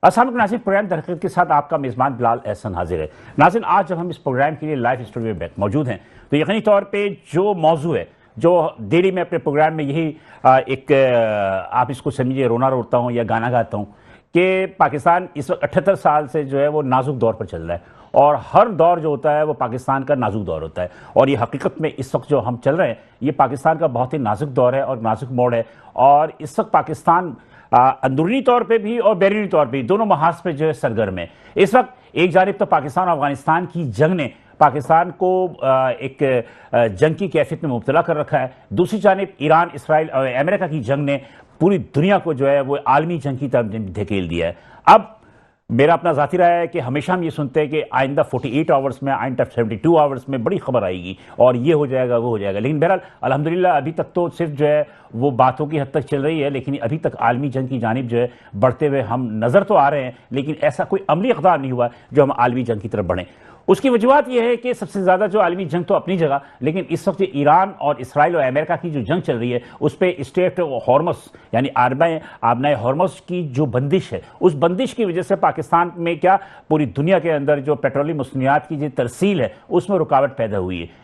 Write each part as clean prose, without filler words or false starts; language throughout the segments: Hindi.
अस्सलाम नाज़रीन, प्रोग्राम दरअसल के साथ आपका मेज़बान बिलाल एहसन हाजिर है। नाज़रीन, आज जब हम इस प्रोग्राम के लिए लाइव स्टूडियो में मौजूद हैं तो यकीनी तौर पे जो मौजू है, जो डेली में अपने प्रोग्राम में यही आप इसको समझिए रोना रोता हूँ या गाना गाता हूँ कि पाकिस्तान इस वक्त 78 साल से जो है वो नाजुक दौर पर चल रहा है और हर दौर जो होता है वो पाकिस्तान का नाजुक दौर होता है। और ये हकीकत में इस वक्त जो हम चल रहे हैं ये पाकिस्तान का बहुत ही नाजुक दौर है और नाजुक मोड़ है। और इस वक्त पाकिस्तान अंदरूनी तौर पे भी और बैरूनी तौर पे दोनों महाज पे जो है सरगर्म है। इस वक्त एक जानिब तो पाकिस्तान और अफगानिस्तान की जंग ने पाकिस्तान को एक जंग की कैफियत में मुब्तला कर रखा है, दूसरी जानिब ईरान, इसराइल और अमेरिका की जंग ने पूरी दुनिया को जो है वो आलमी जंग की तरफ धकेल दिया है। अब मेरा अपना ज़ाती राय है कि हमेशा हम ये सुनते हैं कि आइंदा 48 आवर्स में, आइंदा 72 आवर्स में बड़ी खबर आएगी और ये हो जाएगा वो हो जाएगा। लेकिन बहरहाल अल्हम्दुलिल्लाह अभी तक तो सिर्फ जो है वो बातों की हद तक चल रही है, लेकिन अभी तक आलमी जंग की जानिब जो है बढ़ते हुए हम नज़र तो आ रहे हैं, लेकिन ऐसा कोई अमली इक़दार नहीं हुआ जो हम आलमी जंग की तरफ बढ़ें। उसकी वजूहत यह है कि सबसे ज़्यादा जो आलमी जंग तो अपनी जगह, लेकिन इस वक्त ईरान और इसराइल और अमेरिका की जो जंग चल रही है उस पर स्ट्रेट हॉर्मस यानी आबनाए हॉर्मस की जो बंदिश है, उस बंदिश की वजह से पाकिस्तान में क्या पूरी दुनिया के अंदर जो पेट्रोलियम मसनूआत की जो तरसील है उसमें रुकावट पैदा हुई है।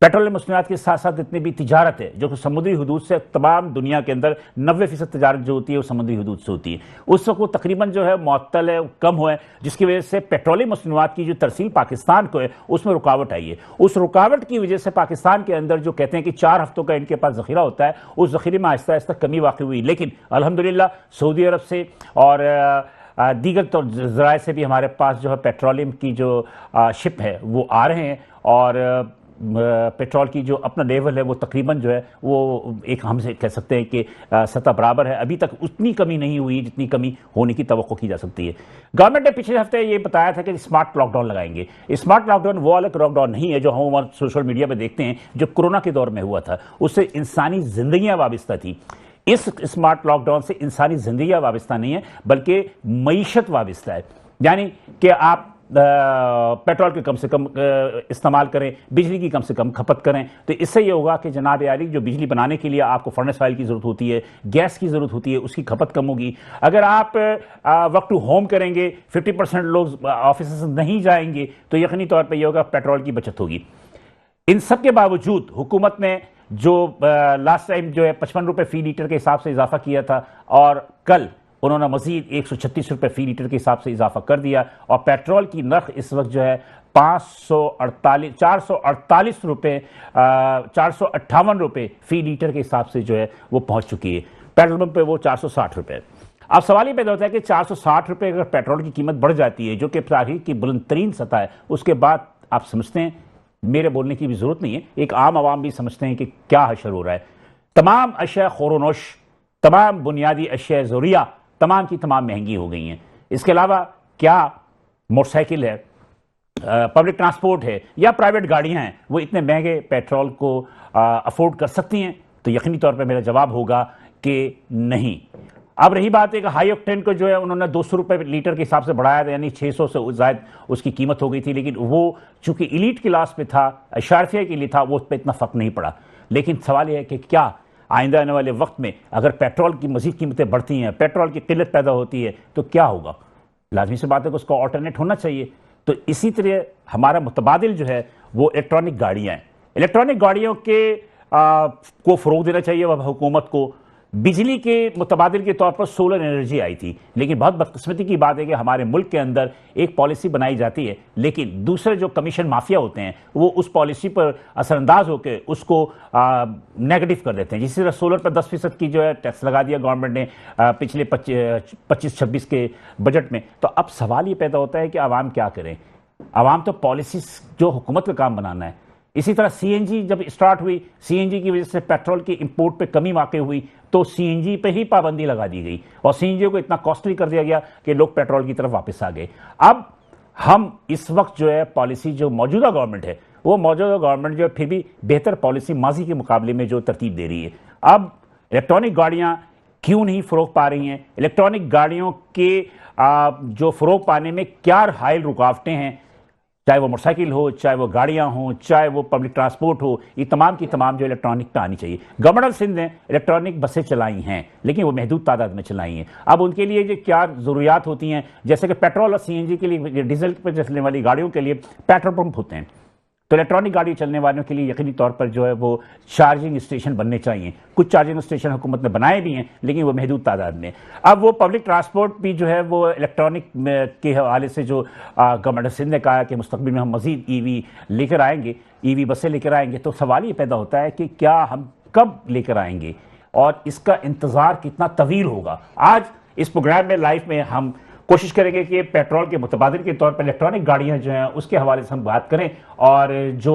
पेट्रोलियम मसनूआत के साथ साथ जितनी भी तिजारत है जो कि समुद्री हदूद से, तमाम दुनिया के अंदर 90% तिजारत जो होती है वो समुद्री हदूद से होती है, उस वक्त वो तकरीबन जो है मुअत्तल है, कम हुआ है, जिसकी वजह से पेट्रोलियम मसनूआत की जो तरसील पाकिस्तान को है उसमें रुकावट आई है। उस रुकावट की वजह से पाकिस्तान के अंदर जो कहते हैं कि 4 हफ्तों का इनके पास ज़ख़ीरा होता है, उस ज़ख़ीरे में आहिस्ता आहिस्ता कमी वाक़ई हुई। लेकिन अल्हम्दुलिल्लाह सऊदी अरब से और दीगर तो ज़राए से भी हमारे पास जो है पेट्रोलियम की जो शिप है वो आ रहे हैं और पेट्रोल की जो अपना लेवल है वो तकरीबन जो है वो एक हमसे कह सकते हैं कि सतह बराबर है। अभी तक उतनी कमी नहीं हुई जितनी कमी होने की तवक्को की जा सकती है। गवर्नमेंट ने पिछले हफ्ते ये बताया था कि स्मार्ट लॉकडाउन लगाएंगे। स्मार्ट लॉकडाउन वो अलग लॉकडाउन नहीं है जो हम सोशल मीडिया पर देखते हैं, जो कोरोना के दौर में हुआ था, उससे इंसानी जिंदगियां वाबस्ता थी। इस स्मार्ट लॉकडाउन से इंसानी जिंदगियां वाबस्ता नहीं है बल्कि मईशत वाबस्ता है, यानी कि आप पेट्रोल के कम से कम इस्तेमाल करें, बिजली की कम से कम खपत करें। तो इससे ये होगा कि जनाब आली जो बिजली बनाने के लिए आपको फर्नेस ऑयल की ज़रूरत होती है, गैस की ज़रूरत होती है, उसकी खपत कम होगी। अगर आप वर्क टू होम करेंगे, 50% लोग ऑफिस नहीं जाएंगे, तो यकीनी तौर पर यह होगा पेट्रोल की बचत होगी। इन सब के बावजूद हुकूमत ने जो लास्ट टाइम जो है 55 रुपये फ़ी लीटर के हिसाब से इजाफा किया था और कल उन्होंने मजीद 136 रुपये फ़ी लीटर के हिसाब से इजाफा कर दिया और पेट्रोल की नर्ख इस वक्त जो है 448 रुपये 458 रुपये फ़ी लीटर के हिसाब से जो है वो पहुंच चुकी है। पेट्रोल पंप पे वो 460 रुपये। अब सवाल ये पैदा होता है कि 460 रुपये अगर पेट्रोल की कीमत बढ़ जाती है, जो कि तारीख की बुलंद तरीन सतह है, उसके बाद आप समझते हैं, मेरे बोलने की भी जरूरत नहीं है, एक आम आवाम भी समझते हैं कि क्या हशर हो रहा है। तमाम अशिया खोरोनोश, तमाम बुनियादी अशिया ज़रूरिया तमाम की तमाम महंगी हो गई हैं। इसके अलावा क्या मोटरसाइकिल है, पब्लिक ट्रांसपोर्ट है या प्राइवेट गाड़ियां हैं, वो इतने महंगे पेट्रोल को अफोर्ड कर सकती हैं? तो यकीनी तौर पे मेरा जवाब होगा कि नहीं। अब रही बात है कि हाई ऑक्टेन को जो है उन्होंने 200 रुपये लीटर के हिसाब से बढ़ाया था, यानी 600 से ज़ायद उसकी कीमत हो गई थी, लेकिन वो चूंकि इलीट क्लास पे था, अशारफिया के लिए था, वो उस पर इतना फ़र्क नहीं पड़ा। लेकिन सवाल यह है कि क्या आइंदा आने वाले वक्त में अगर पेट्रोल की मज़ीद कीमतें बढ़ती हैं, पेट्रोल की किल्लत पैदा होती है, तो क्या होगा? लाजमी सी बात है कि उसका ऑल्टरनेट होना चाहिए। तो इसी तरह हमारा मुतबादिल जो है वो इलेक्ट्रॉनिक गाड़ियाँ हैं। इलेक्ट्रॉनिक गाड़ियों के को फ़रोग देना चाहिए वह हुकूमत को। बिजली के मुतबादिल के तौर पर सोलर एनर्जी आई थी, लेकिन बहुत बदकिस्मती की बात है कि हमारे मुल्क के अंदर एक पॉलिसी बनाई जाती है, लेकिन दूसरे जो कमीशन माफिया होते हैं वो उस पॉलिसी पर असरअंदाज होकर उसको नेगेटिव कर देते हैं। जिस तरह सोलर पर 10% की जो है टैक्स लगा दिया गवर्नमेंट ने पिछले 25-26 के बजट में। तो अब सवाल ये पैदा होता है कि आवाम क्या करें? आवाम तो पॉलिसी जो हुकूमत का काम बनाना है। इसी तरह सीएनजी जब स्टार्ट हुई, सीएनजी की वजह से पेट्रोल की इंपोर्ट पे कमी वाक़ई हुई, तो सीएनजी पे ही पाबंदी लगा दी गई और सीएनजी को इतना कॉस्टली कर दिया गया कि लोग पेट्रोल की तरफ वापस आ गए। अब हम इस वक्त जो है पॉलिसी जो मौजूदा गवर्नमेंट है, वो मौजूदा गवर्नमेंट जो है फिर भी बेहतर पॉलिसी माजी के मुकाबले में जो तरतीब दे रही है। अब इलेक्ट्रॉनिक गाड़ियाँ क्यों नहीं फ़रोग पा रही हैं? इलेक्ट्रॉनिक गाड़ियों के जो फ़रोग पाने में क्या हायल रुकावटें हैं? चाहे वो मोटरसाइकिल हो, चाहे वो गाड़ियां हो, चाहे वो पब्लिक ट्रांसपोर्ट हो, ये तमाम की तमाम जो इलेक्ट्रॉनिक पे आनी चाहिए। गवर्नमेंट ऑफ सिंध ने इलेक्ट्रॉनिक बसें चलाई हैं, लेकिन वो महदूद तादाद में चलाई हैं। अब उनके लिए जो क्या ज़रूरियात होती हैं, जैसे कि पेट्रोल और सीएनजी के लिए, डीजल पर चलने वाली गाड़ियों के लिए पेट्रोल पंप होते हैं, तो इलेक्ट्रॉनिक गाड़ी चलने वालों के लिए यकीनी तौर पर जो है वो चार्जिंग स्टेशन बनने चाहिए। कुछ चार्जिंग स्टेशन हुकूमत ने बनाए भी हैं, लेकिन वो महदूद तादाद में। अब वो पब्लिक ट्रांसपोर्ट भी जो है वो इलेक्ट्रॉनिक के हवाले से जो गवर्नमेंट सिंध ने कहा कि मुस्तकबिल में हम मजीद ईवी लेकर आएंगे, ईवी बसें लेकर आएंगे, तो सवाल ये पैदा होता है कि क्या हम कब लेकर आएंगे और इसका इंतज़ार कितना तवील होगा। आज इस प्रोग्राम में लाइव में हम कोशिश करेंगे कि पेट्रोल के मुतबादिल के तौर पर इलेक्ट्रॉनिक गाड़ियां जो हैं उसके हवाले से हम बात करें, और जो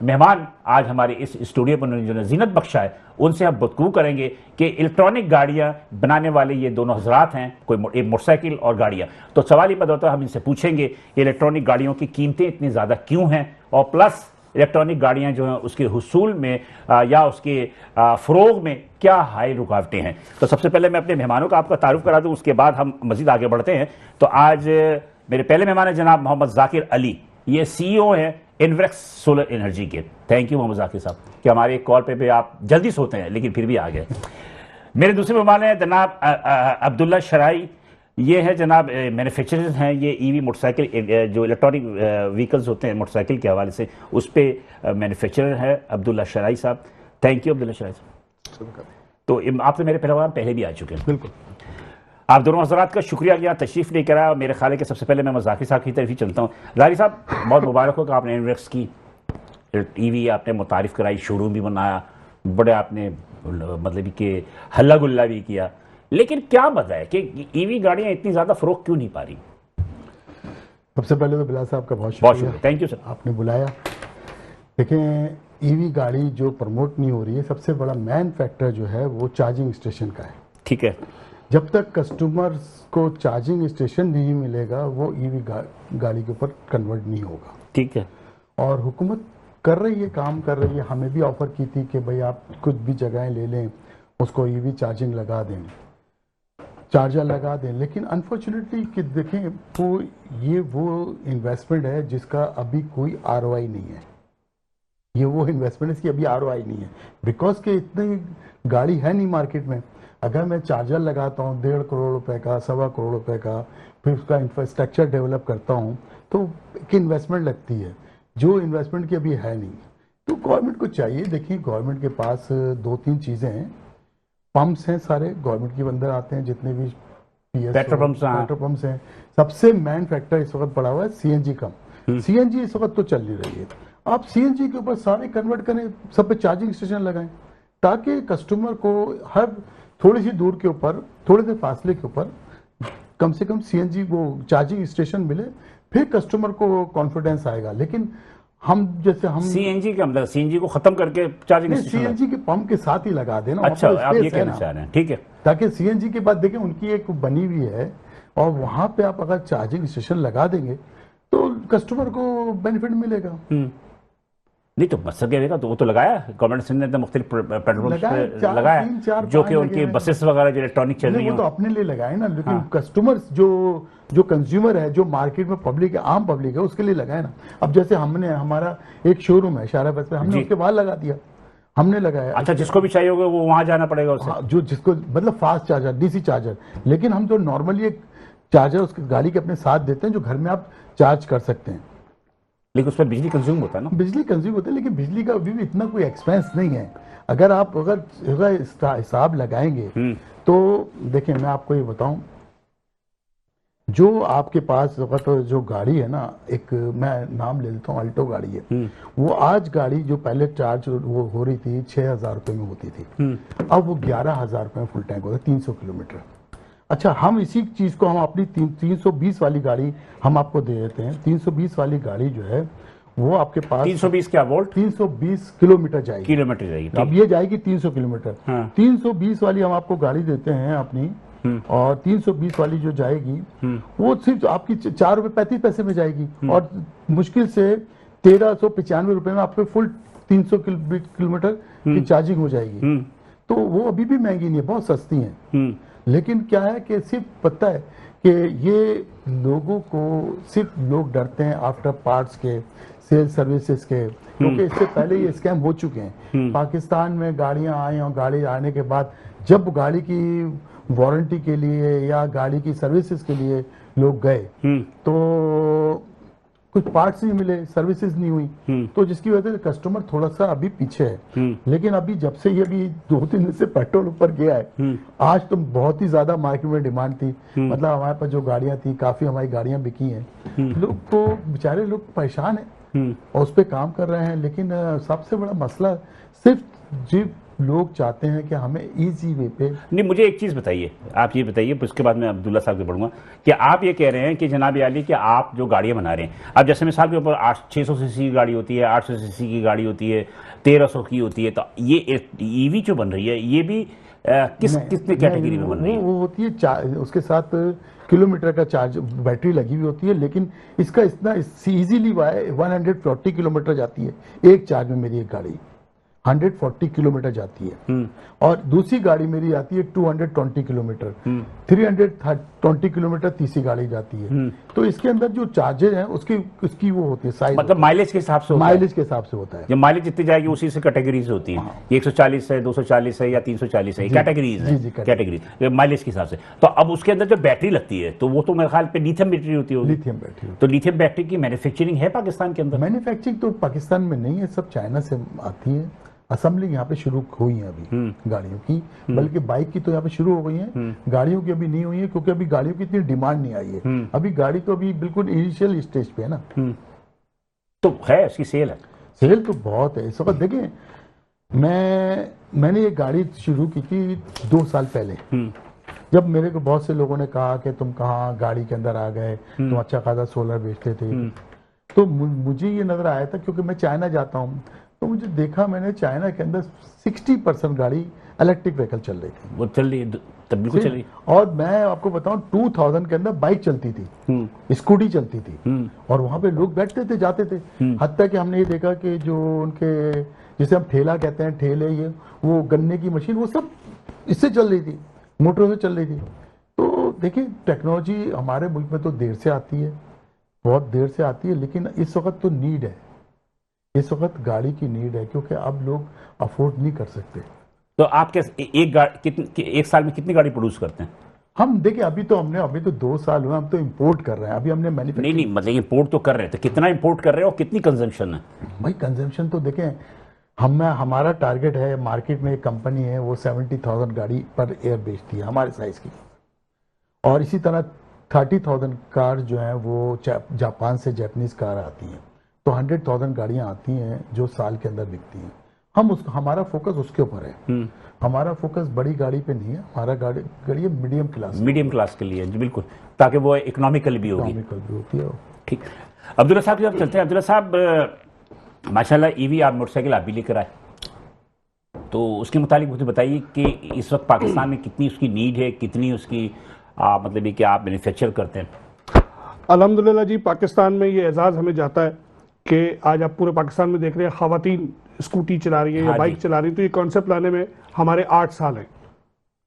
मेहमान आज हमारे इस स्टूडियो पर जो जीनत बख्शा है उनसे हम गुफ्तगू करेंगे कि इलेक्ट्रॉनिक गाड़ियां बनाने वाले ये दोनों हजरात हैं, कोई एक मोटरसाइकिल और गाड़ियां। तो सवाल ये पैदा होता है, हम इनसे पूछेंगे कि इलेक्ट्रॉनिक गाड़ियों की कीमतें इतनी ज़्यादा क्यों हैं, और प्लस इलेक्ट्रॉनिक गाड़ियां जो हैं उसके हुसूल में या उसके फ़रोग में क्या हाई रुकावटें हैं। तो सबसे पहले मैं अपने मेहमानों का आपका तारुफ करा दूं, उसके बाद हम मजीद आगे बढ़ते हैं। तो आज मेरे पहले मेहमान हैं जनाब मोहम्मद जाकिर अली, ये CEO हैं इन्वेक्स सोलर एनर्जी के। थैंक यू मोहम्मद जाकिर साहब कि हमारे कॉल पे आप जल्दी सोते हैं लेकिन फिर भी आ गए। मेरे दूसरे मेहमान हैं जनाब अब्दुल्ला शराई, ये है जनाब मैन्युफैक्चरर्स हैं, ये ईवी मोटरसाइकिल जो इलेक्ट्रॉनिक व्हीकल्स होते हैं मोटरसाइकिल के हवाले से उस पर मैन्युफैक्चरर है अब्दुल्ला शराई साहब। थैंक यू अब्दुल्ला शराई साहब। तो आप तो मेरे प्रोग्राम पहले भी आ चुके हैं। बिल्कुल, आप दोनों हज़रात का शुक्रिया कि यहाँ तशरीफ़ लेकर आया। मेरे ख्याल है कि सबसे पहले मैं जाकिर साहब की तरफ ही चलता हूँ। जाकिर साहब बहुत मुबारक हो कि आपने इन्वेक्स की ईवी आपने मुतारिफ़ कराई, शोरूम भी बनाया, बड़े आपने मतलब कि हल्ला गुल्ला भी किया, लेकिन क्या मजा है कि ईवी गाड़ियां इतनी ज्यादा फरोख्त क्यों नहीं पा रही? सबसे पहले तो बिलाल साहब का बहुत शुक्रिया, थैंक यू सर, आपने बुलाया। देखें, ईवी गाड़ी जो प्रमोट नहीं हो रही है, सबसे बड़ा मेन फैक्टर जो है वो चार्जिंग स्टेशन का है। ठीक है, जब तक कस्टमर्स को चार्जिंग स्टेशन नहीं मिलेगा वो ईवी गाड़ी के ऊपर कन्वर्ट नहीं होगा। ठीक है, और हुकूमत कर रही है, काम कर रही है। हमें भी ऑफर की थी कि भाई आप कुछ भी जगहें ले लें, उसको ईवी चार्जिंग लगा दें, चार्जर लगा दें, लेकिन अनफॉर्चुनेटली कि देखें वो इन्वेस्टमेंट है जिसका अभी कोई ROI नहीं है। ये वो इन्वेस्टमेंट है इसकी अभी ROI नहीं है, बिकॉज के इतनी गाड़ी है नहीं मार्केट में। अगर मैं चार्जर लगाता हूँ 1.5 करोड़ रुपए का, 1.25 करोड़ रुपए का, फिर उसका इंफ्रास्ट्रक्चर डेवलप करता हूँ तो एक इन्वेस्टमेंट लगती है, जो इन्वेस्टमेंट की अभी है नहीं। तो गवर्नमेंट को चाहिए, देखिए गवर्नमेंट के पास 2-3 चीज़ें हैं। पंप्स हैं, सारे गवर्नमेंट के अंदर आते हैं जितने भी पेट्रोल पंप्स हैं। सबसे मेन फैक्टर इस वक्त पड़ा हुआ है CNG का। CNG इस वक्त तो चल नहीं रही है। आप CNG के ऊपर सारे कन्वर्ट करें, सब पे चार्जिंग स्टेशन लगाएं, ताकि कस्टमर को हर थोड़ी सी दूर के ऊपर, थोड़े से फासले के ऊपर कम से कम CNG वो चार्जिंग स्टेशन मिले, फिर कस्टमर को कॉन्फिडेंस आएगा। लेकिन हम CNG का मतलब CNG को खत्म करके चार्जिंग CNG के पंप के साथ ही लगा देना। अच्छा, आप ये कहना चाह रहे हैं, ठीक है, ताकि CNG के बाद देखें उनकी एक बनी हुई है और वहां पे आप अगर चार्जिंग स्टेशन लगा देंगे तो कस्टमर को बेनिफिट मिलेगा। नहीं तो मकसद क्या रहेगा, तो वो तो लगाया गवर्नमेंट सिंध ने तो मुख्तलिफ पेट्रोल लगाया जो कि उनकी बसेस वगैरह जो इलेक्ट्रॉनिक चल रही है, वो तो अपने लिए लगाए ना, लेकिन कस्टमर्स जो कंज्यूमर है, जो मार्केट में पब्लिक है, आम पब्लिक है, उसके लिए लगाए ना। अब जैसे हमारा एक शोरूम है शारा बस पे, हमने उसके बाहर लगा दिया, हमने लगाया। अच्छा, जिसको भी चाहिए होगा वो वहां जाना पड़ेगा उसे, जो जिसको मतलब फास्ट चार्जर, DC चार्जर। लेकिन हम जो नॉर्मली एक चार्जर उसकी गाड़ी के अपने साथ देते हैं, जो घर में आप चार्ज कर सकते हैं, लेकिन उसमें बिजली कंज्यूम होता है ना। बिजली कंज्यूम होता है, लेकिन बिजली का अभी भी इतना कोई एक्सपेंस नहीं है। अगर आप हिसाब लगाएंगे तो देखें, मैं आपको ये बताऊं, जो आपके पास जो गाड़ी है ना, एक मैं नाम ले लेता हूँ, अल्टो गाड़ी है, वो आज गाड़ी जो पहले चार्ज वो हो रही थी 6,000 रुपये में होती थी, अब वो 11,000 रुपये में फुल टैंक होता है, 300 किलोमीटर। अच्छा, हम इसी चीज को हम अपनी 320 वाली गाड़ी हम आपको दे देते हैं। 320 वाली गाड़ी जो है वो आपके पास 320 क्या वोल्ट, 320 किलोमीटर जाएगी, अब ये जाएगी 300 किलोमीटर। 320 वाली हम आपको गाड़ी देते हैं अपनी, और 320 वाली जो जाएगी वो सिर्फ आपकी 4 रुपए 35 पैसे में जाएगी, और मुश्किल से 1395 रुपए में आपको फुल 300 किलोमीटर की चार्जिंग हो जाएगी। तो वो अभी भी महंगी नहीं है, बहुत सस्ती है। लेकिन क्या है कि सिर्फ पता है कि ये लोगों को सिर्फ लोग डरते हैं आफ्टर पार्ट्स के, सेल सर्विसेज के, क्योंकि इससे पहले ये स्कैम हो चुके हैं। पाकिस्तान में गाड़ियां आई और गाड़ी आने के बाद जब गाड़ी की वारंटी के लिए या गाड़ी की सर्विसेज के लिए लोग गए तो कुछ पार्ट्स नहीं मिले, सर्विसेज नहीं हुई, तो जिसकी वजह से कस्टमर थोड़ा सा अभी पीछे है। लेकिन अभी जब से ये भी 2-3 दिन से पेट्रोल ऊपर गया है, आज तो बहुत ही ज्यादा मार्केट में डिमांड थी। मतलब हमारे पास जो गाड़ियां थी, काफी हमारी गाड़ियां बिकी हैं। लोग तो बेचारे लोग परेशान हैं और उस पर काम कर रहे हैं। लेकिन सबसे बड़ा मसला सिर्फ जो लोग चाहते हैं कि हमें इजी वे पे। नहीं, मुझे एक चीज बताइए, आप ये बताइए, उसके बाद मैं अब्दुल्ला साहब से पढ़ूंगा कि आप ये कह रहे हैं कि जनाब आली कि आप जो गाड़ियां बना रहे हैं, अब जैसे मिसाल के ऊपर 600 सीसी की गाड़ी होती है, 800 सीसी की गाड़ी होती है, 1300 की होती है, तो ये ईवी जो बन रही है ये भी कितने कैटेगरी में बन रही है? वो होती है उसके साथ किलोमीटर का चार्ज बैटरी लगी हुई होती है, लेकिन इसका इतना इजीली 140 किलोमीटर जाती है एक चार्ज में। मेरी एक गाड़ी 140 किलोमीटर जाती है और दूसरी गाड़ी मेरी आती है 220 किलोमीटर, 320 किलोमीटर तीसरी गाड़ी जाती है। तो इसके अंदर जो चार्जेज हैं उसकी वो होती है साइज, मतलब माइलेज के हिसाब से माइलेज के हिसाब से होता है। जब माइलेज जितनी जाएगी उसी से कैटेगरीज होती है। 140 है, 240 है या 340 है, कैटेगरीज है, कैटेगरीज माइलेज के हिसाब से। तो अब उसके अंदर जो बैटरी लगती है तो वो तो मेरे ख्याल पे लिथियम बैटरी होती है। Lithium battery. तो लिथियम बैटरी की मैन्युफैक्चरिंग है पाकिस्तान के अंदर? मैन्युफैक्चरिंग तो पाकिस्तान में नहीं है, सब चाइना से आती है। असेंबलिंग यहाँ पे शुरू हुई है अभी गाड़ियों की, बल्कि बाइक की तो यहाँ पे शुरू हो गई है, गाड़ियों की अभी नहीं हुई है, क्योंकि अभी गाड़ियों की इतनी डिमांड नहीं आई है। अभी गाड़ी तो अभी बिल्कुल इनिशियल स्टेज पे है ना। तो है, इसकी सेल है? सेल तो बहुत है इस वक्त। देखिए, मैंने ये गाड़ी शुरू की थी 2 साल पहले, जब मेरे को बहुत से लोगों ने कहा कि तुम कहाँ गाड़ी के अंदर आ गए, तुम अच्छा खासा सोलर बेचते थे। तो मुझे ये नजर आया था, क्योंकि मैं चाइना जाता हूँ, तो मुझे देखा मैंने चाइना के अंदर 60% गाड़ी इलेक्ट्रिक व्हीकल चल रही थी। वो चल रही, तब बिल्कुल चल रही। और मैं आपको बताऊं 2000 के अंदर बाइक चलती थी, स्कूटी चलती थी, और वहां पे लोग बैठते थे, जाते थे। हत्ता कि हमने ये देखा कि जो उनके, जिसे हम ठेला कहते हैं, ठेले, ये वो गन्ने की मशीन, वो सब इससे चल रही थी, मोटरों से चल रही थी। तो देखिए, टेक्नोलॉजी हमारे मुल्क में तो देर से आती है, बहुत देर से आती है, लेकिन इस वक्त तो नीड है, इस वक्त गाड़ी की नीड है, क्योंकि अब लोग अफोर्ड नहीं कर सकते। तो आप एक साल में कितनी गाड़ी प्रोड्यूस करते हैं? हम देखिए, अभी तो 2 साल हुए, हम तो इंपोर्ट कर रहे हैं। अभी हमने मैन्युफैक्चरिंग नहीं, मतलब इंपोर्ट तो कर रहे हैं, तो कितना इंपोर्ट कर रहे हैं और कितनी कंजम्पशन है? भाई कंजम्पशन तो देखें, हमारा टारगेट है, मार्केट में एक कंपनी है वो 70,000 गाड़ी पर ईयर बेचती है हमारे साइज की, और इसी तरह 30,000 कार जो है वो जापान से जापानीज कार आती हैं। तो 100,000 गाड़ियां आती हैं जो साल के अंदर बिकती हैं। हमारा फोकस उसके ऊपर है। हमारा फोकस बड़ी गाड़ी पे नहीं है, हमारा गाड़ी मीडियम क्लास के लिए, जी बिल्कुल, ताकि वो इकोनॉमिकल भी होती है। ठीक। अब्दुल्ला साहब जब चलते हैं, अब्दुल्ला साहब माशाल्लाह ईवी आप मोटरसाइकिल आप भी लेकर आए, तो उसके मुताबिक मुझे बताइए कि इस वक्त पाकिस्तान में कितनी उसकी नीड है, कितनी उसकी मतलब ये कि आप मैन्युफैक्चर करते हैं? अल्हम्दुलिल्लाह जी, पाकिस्तान में ये एजाज़ हमें जाता है कि आज आप पूरे पाकिस्तान में देख रहे हैं ख़वातीन स्कूटी चला रही है या बाइक चला रही है। तो ये कॉन्सेप्ट लाने में हमारे 8 साल हैं,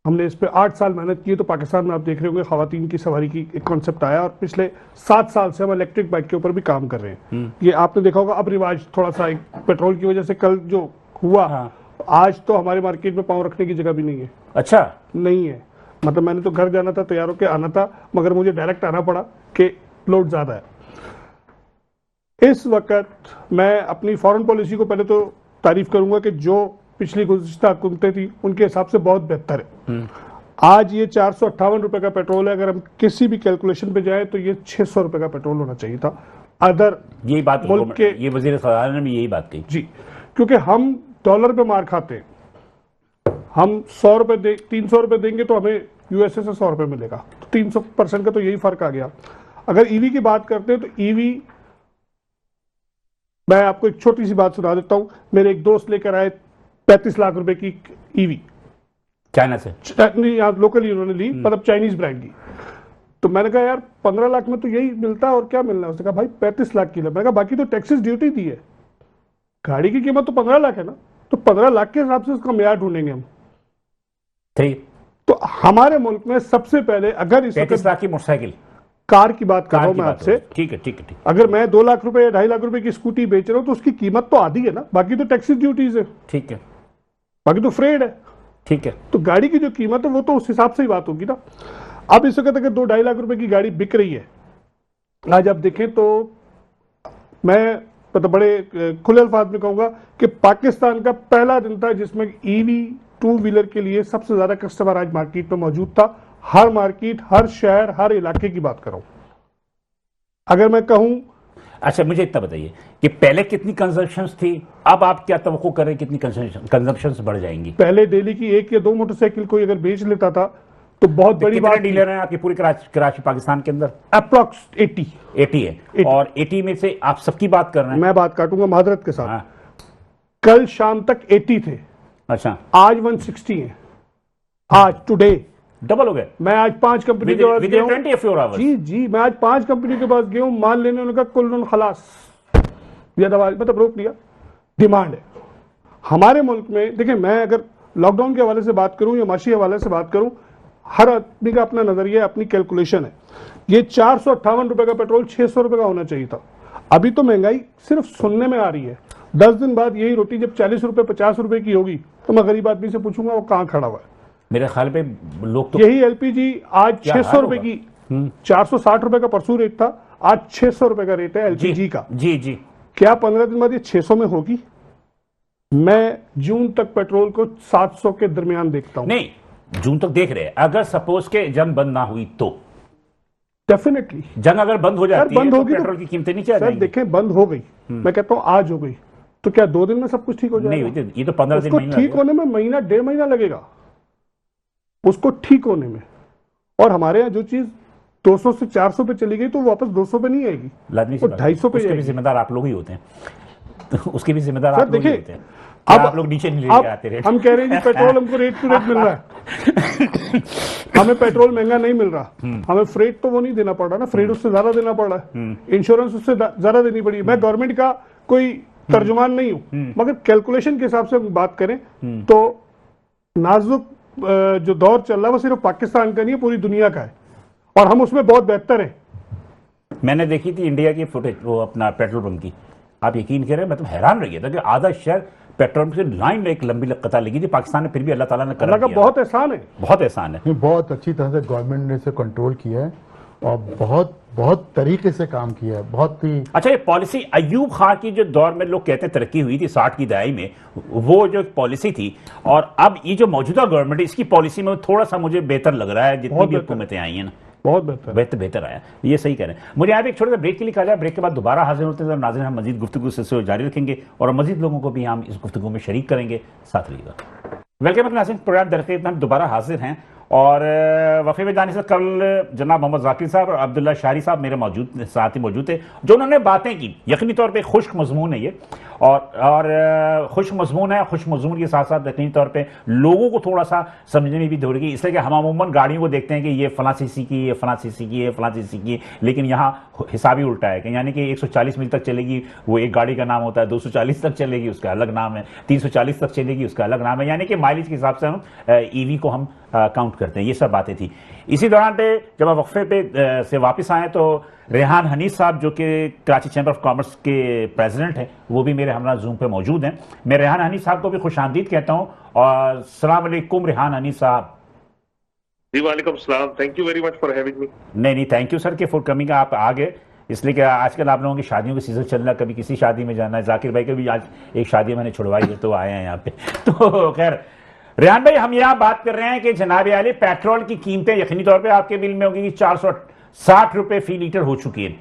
हमने इस पे 8 साल मेहनत की है। तो पाकिस्तान में आप देख रहे होंगे ख़वातीन की सवारी की एक कॉन्सेप्ट आया, और पिछले 7 साल से हम इलेक्ट्रिक बाइक के ऊपर भी काम कर रहे हैं। ये आपने देखा होगा, अब रिवाज थोड़ा सा पेट्रोल की वजह से कल जो हुआ, आज तो हमारे मार्केट में पाँव रखने की जगह भी नहीं है। अच्छा, नहीं है, मतलब मैंने तो घर जाना था, तैयार होकर आना था, मगर मुझे डायरेक्ट आना पड़ा कि लोड ज्यादा है। इस वक्त मैं अपनी फॉरेन पॉलिसी को पहले तो तारीफ करूंगा कि जो पिछली गुज़िश्ता हुकूमतें थी उनके हिसाब से बहुत बेहतर है। आज ये 458 रुपए का पेट्रोल है, अगर हम किसी भी कैलकुलेशन पे जाए तो ये 600 रुपए का पेट्रोल होना चाहिए था। अदर यही बात मुल्क के, ये वज़ीर ख़ज़ाना ने भी यही बात कही जी, क्योंकि हम डॉलर पे मार खाते हैं। हम 100 रुपए 300 रुपए देंगे तो हमें यूएसए से 100 रुपए मिलेगा, तो 300% का तो यही फर्क आ गया। अगर ईवी की बात करते हैं तो ईवी, मैं आपको एक छोटी सी बात सुना देता हूं। मेरे एक दोस्त लेकर आए 35 लाख रुपए की ईवी चाइना से, यहाँ लोकली उन्होंने ली, मतलब चाइनीज ब्रांड की। तो मैंने कहा यार 15 लाख में तो यही मिलता है और क्या मिलना है। उसने कहा भाई 35 लाख की। मैंने कहा बाकी तो टैक्सेस ड्यूटी दी है, गाड़ी की कीमत तो 15 लाख है ना, तो 15 लाख के हिसाब से उसका म्यार ढूंढेंगे हम। ठीक। तो हमारे मुल्क में सबसे पहले अगर इस 35 लाख की मोटरसाइकिल कार की बात कर रहा कार हूं की मैं बात आपसे। करो। ठीक है ठीक है ठीक अगर मैं 2 लाख रुपए या 2.5 लाख रुपए की स्कूटी बेच रहा हूं तो उसकी कीमत तो आधी है ना, बाकी तो टैक्सेस ड्यूटीज है, ठीक है बाकी तो फ्रेड है। ठीक है। तो गाड़ी की जो कीमत है वो तो उस हिसाब से ही बात होगी ना। अब इस वक्त अगर 2-2.5 लाख रुपए की गाड़ी बिक रही है, आज आप देखें तो मैं मतलब बड़े खुले अल्फाज में कहूंगा कि पाकिस्तान का पहला दिन था जिसमें ईवी 2 व्हीलर के लिए सबसे ज्यादा कस्टमर आज मार्केट में मौजूद था। हर मार्केट, हर शहर, हर इलाके की बात कर रहा हूं। अगर मैं कहूं, अच्छा मुझे इतना बताइए कि पहले कितनी कंजम्पशंस थी, अब आप क्या तवक्को कर रहे हैं कितनी कंजम्पशंस बढ़ जाएंगी? पहले डेली की 1 या 2 मोटरसाइकिल कोई अगर बेच लेता था तो बहुत बड़ी कितने बात। डीलर हैं आपकी पूरी कराची पाकिस्तान के अंदर? अप्रॉक्स 80 80 है। 80 और 80 में से आप सबकी बात कर रहे हैं? मैं बात काटूंगा मादरत के साथ। हाँ। कल शाम तक 80 थे, अच्छा आज 160 है। आज टुडे डबल हो गए मैं आज 5 कंपनी के पास विद गया हूं। 24 आवर्स? जी मैं आज 5 कंपनी के पास गया हूं, माल लेने, उनका कुल खलास मतलब रोक लिया। डिमांड है हमारे मुल्क में। देखिए, मैं अगर लॉकडाउन के हवाले से बात करूं या माशी हवाले से बात करूं, हर आदमी का अपना नजरिया, अपनी कैलकुलेशन है। ये 458 रुपए का पेट्रोल 600 रुपए का होना चाहिए था। अभी तो महंगाई सिर्फ सुनने में आ रही है। 10 दिन बाद यही रोटी जब 40 रुपए 50 रुपए की होगी तो मैं गरीब आदमी से पूछूंगा वो कहां खड़ा हुआ है। मेरे ख्याल पे लोग तो यही एलपीजी आज 600 रुपए की, 460 रुपए का परसों रेट था, आज 600 रुपए का रेट है एलपीजी का। जी जी। क्या 15 दिन बाद ये 600 में होगी? मैं जून तक पेट्रोल को 700 के दरमियान देखता हूं। नहीं, जून तक देख रहे हैं। अगर सपोज के जंग बंद ना हुई तो? डेफिनेटली जंग अगर बंद हो जाती बंद है होगी तो पेट्रोल की कीमतें नीचे आ सर जाएंगी। देखें, बंद हो गई, मैं कहता हूं आज हो गई, तो क्या 2 दिन में सब कुछ ठीक हो जाएगा? नहीं, ये तो 15 दिन उसको महीना ठीक होने में महीना 1.5 महीना लगेगा उसको ठीक होने में। और हमारे यहाँ जो चीज 200 से 400 पे चली गई तो वापस 200 पे नहीं आएगी, लाजमी सी वो बात है। 250 पे उसके भी जाएगी। जिम्मेदार आप लोग ही होते हैं। तो उसके भी जिम्मेदार सर आप लोग ही देखिए, होते हैं। अब आप लोग नीचे नहीं अब लेके आते रेट। हम कह रहे हैं जी पेट्रोल हमको रेट टू रेट मिल रहा है। हमें पेट्रोल महंगा नहीं मिल रहा, हमें फ्रेट तो वो नहीं देना पड़ रहा ना, फ्रेट उससे ज्यादा देना पड़ रहा है, इंश्योरेंस उससे ज्यादा देनी पड़ी। मैं गवर्नमेंट का कोई तर्जुमान नहीं हूं, मगर कैलकुलेशन के हिसाब से हम बात करें तो नाजुक जो दौर चल रहा है वो सिर्फ पाकिस्तान का नहीं है, पूरी दुनिया का है, और हम उसमें बहुत बेहतर है। मैंने देखी थी इंडिया की फुटेज, वो अपना पेट्रोल पंप की। आप यकीन करें, मैं तो हैरान रह गया था कि आधा शहर पेट्रोल पंप से लाइन में एक लंबी कतार लगी थी। पाकिस्तान में फिर भी अल्लाह ताला ने अल्लाह करम का किया। बहुत एहसान है, बहुत एहसान है। बहुत अच्छी तरह से गवर्नमेंट ने इसे कंट्रोल किया है और बहुत बहुत तरीके से काम किया है, बहुत ही। अच्छा, ये पॉलिसी अयूब खान की जो दौर में लोग कहते हैं तरक्की हुई थी 60 की दहाई में, वो जो पॉलिसी थी, और अब ये जो मौजूदा गवर्नमेंट है इसकी पॉलिसी में थोड़ा सा मुझे बेहतर लग रहा है। जितनी भी हुकूमतें आई हैं ना, बहुत बेहतर बेहतर आया। ये सही कह रहे हैं। मुझे आप एक छोटे से ब्रेक के लिए कहा जाए, ब्रेक के बाद दोबारा हाजिर होते हैं। नाज़रीन, हम मजीद गुफ्तगू सिलसिले जारी रखेंगे और मजीद लोगों को भी हम इस गुफ्तगू में शरीक करेंगे। साथ रहिएगा। वेलकम नाज़रीन, प्रोग्राम दरख़्त हम दोबारा हाजिर हैं और वफ़े में जाने से कल जनाब मोहम्मद जाकिर साहब और अब्दुल्ला शारी साहब मेरे साथ ही मौजूद थे, जो उन्होंने बातें की। यकीनी तौर पे खुश्क मज़मून है ये, और खुश मज़मून है। खुश मज़मून के साथ साथ यकीनी तौर पे लोगों को थोड़ा सा समझने में भी दौड़ेगी, इसलिए कि हम अमूमन गाड़ियों को देखते हैं कि ये फलां सीसी की, ये फलां सीसी की, ये फलां सीसी की, लेकिन यहाँ हिसाब ही उल्टा है कि यानी कि 140 मील तक चलेगी वो एक गाड़ी का नाम होता है, 240 तक चलेगी उसका अलग नाम है, 340 तक चलेगी उसका अलग नाम है, यानी कि माइलेज के हिसाब से हम ईवी को हम काउंट करते हैं। ये सब बातें थी। इसी दौरान पे जब हम वक्फे पे से वापस आए तो रेहान हनीफ साहब, जो कि कराची चैम्बर ऑफ कॉमर्स के प्रेसिडेंट हैं, वो भी मेरे हमरा जूम पे मौजूद हैं। मैं रेहान हनीफ साहब को भी खुशामदीद कहता हूं। और अस्सलाम वालेकुम रेहान हनीफ साहब। जी वालेकुम सलाम, thank you very much for having me. नहीं, थैंक यू सर कि फॉर कमिंग। आप आ गए इसलिए कि आजकल आप लोगों की शादियों का सीजन चल रहा है, कभी किसी शादी में जाना है। जाकिर भाई के भी आज एक शादी मैंने छुड़वाई है तो आए हैं यहाँ पे। तो खैर रेहान भाई, हम यहाँ बात कर रहे हैं कि जनाब आली पेट्रोल की कीमतें यकीनी तौर पे आपके बिल में होगी कि 460 रुपए फी लीटर हो चुकी है।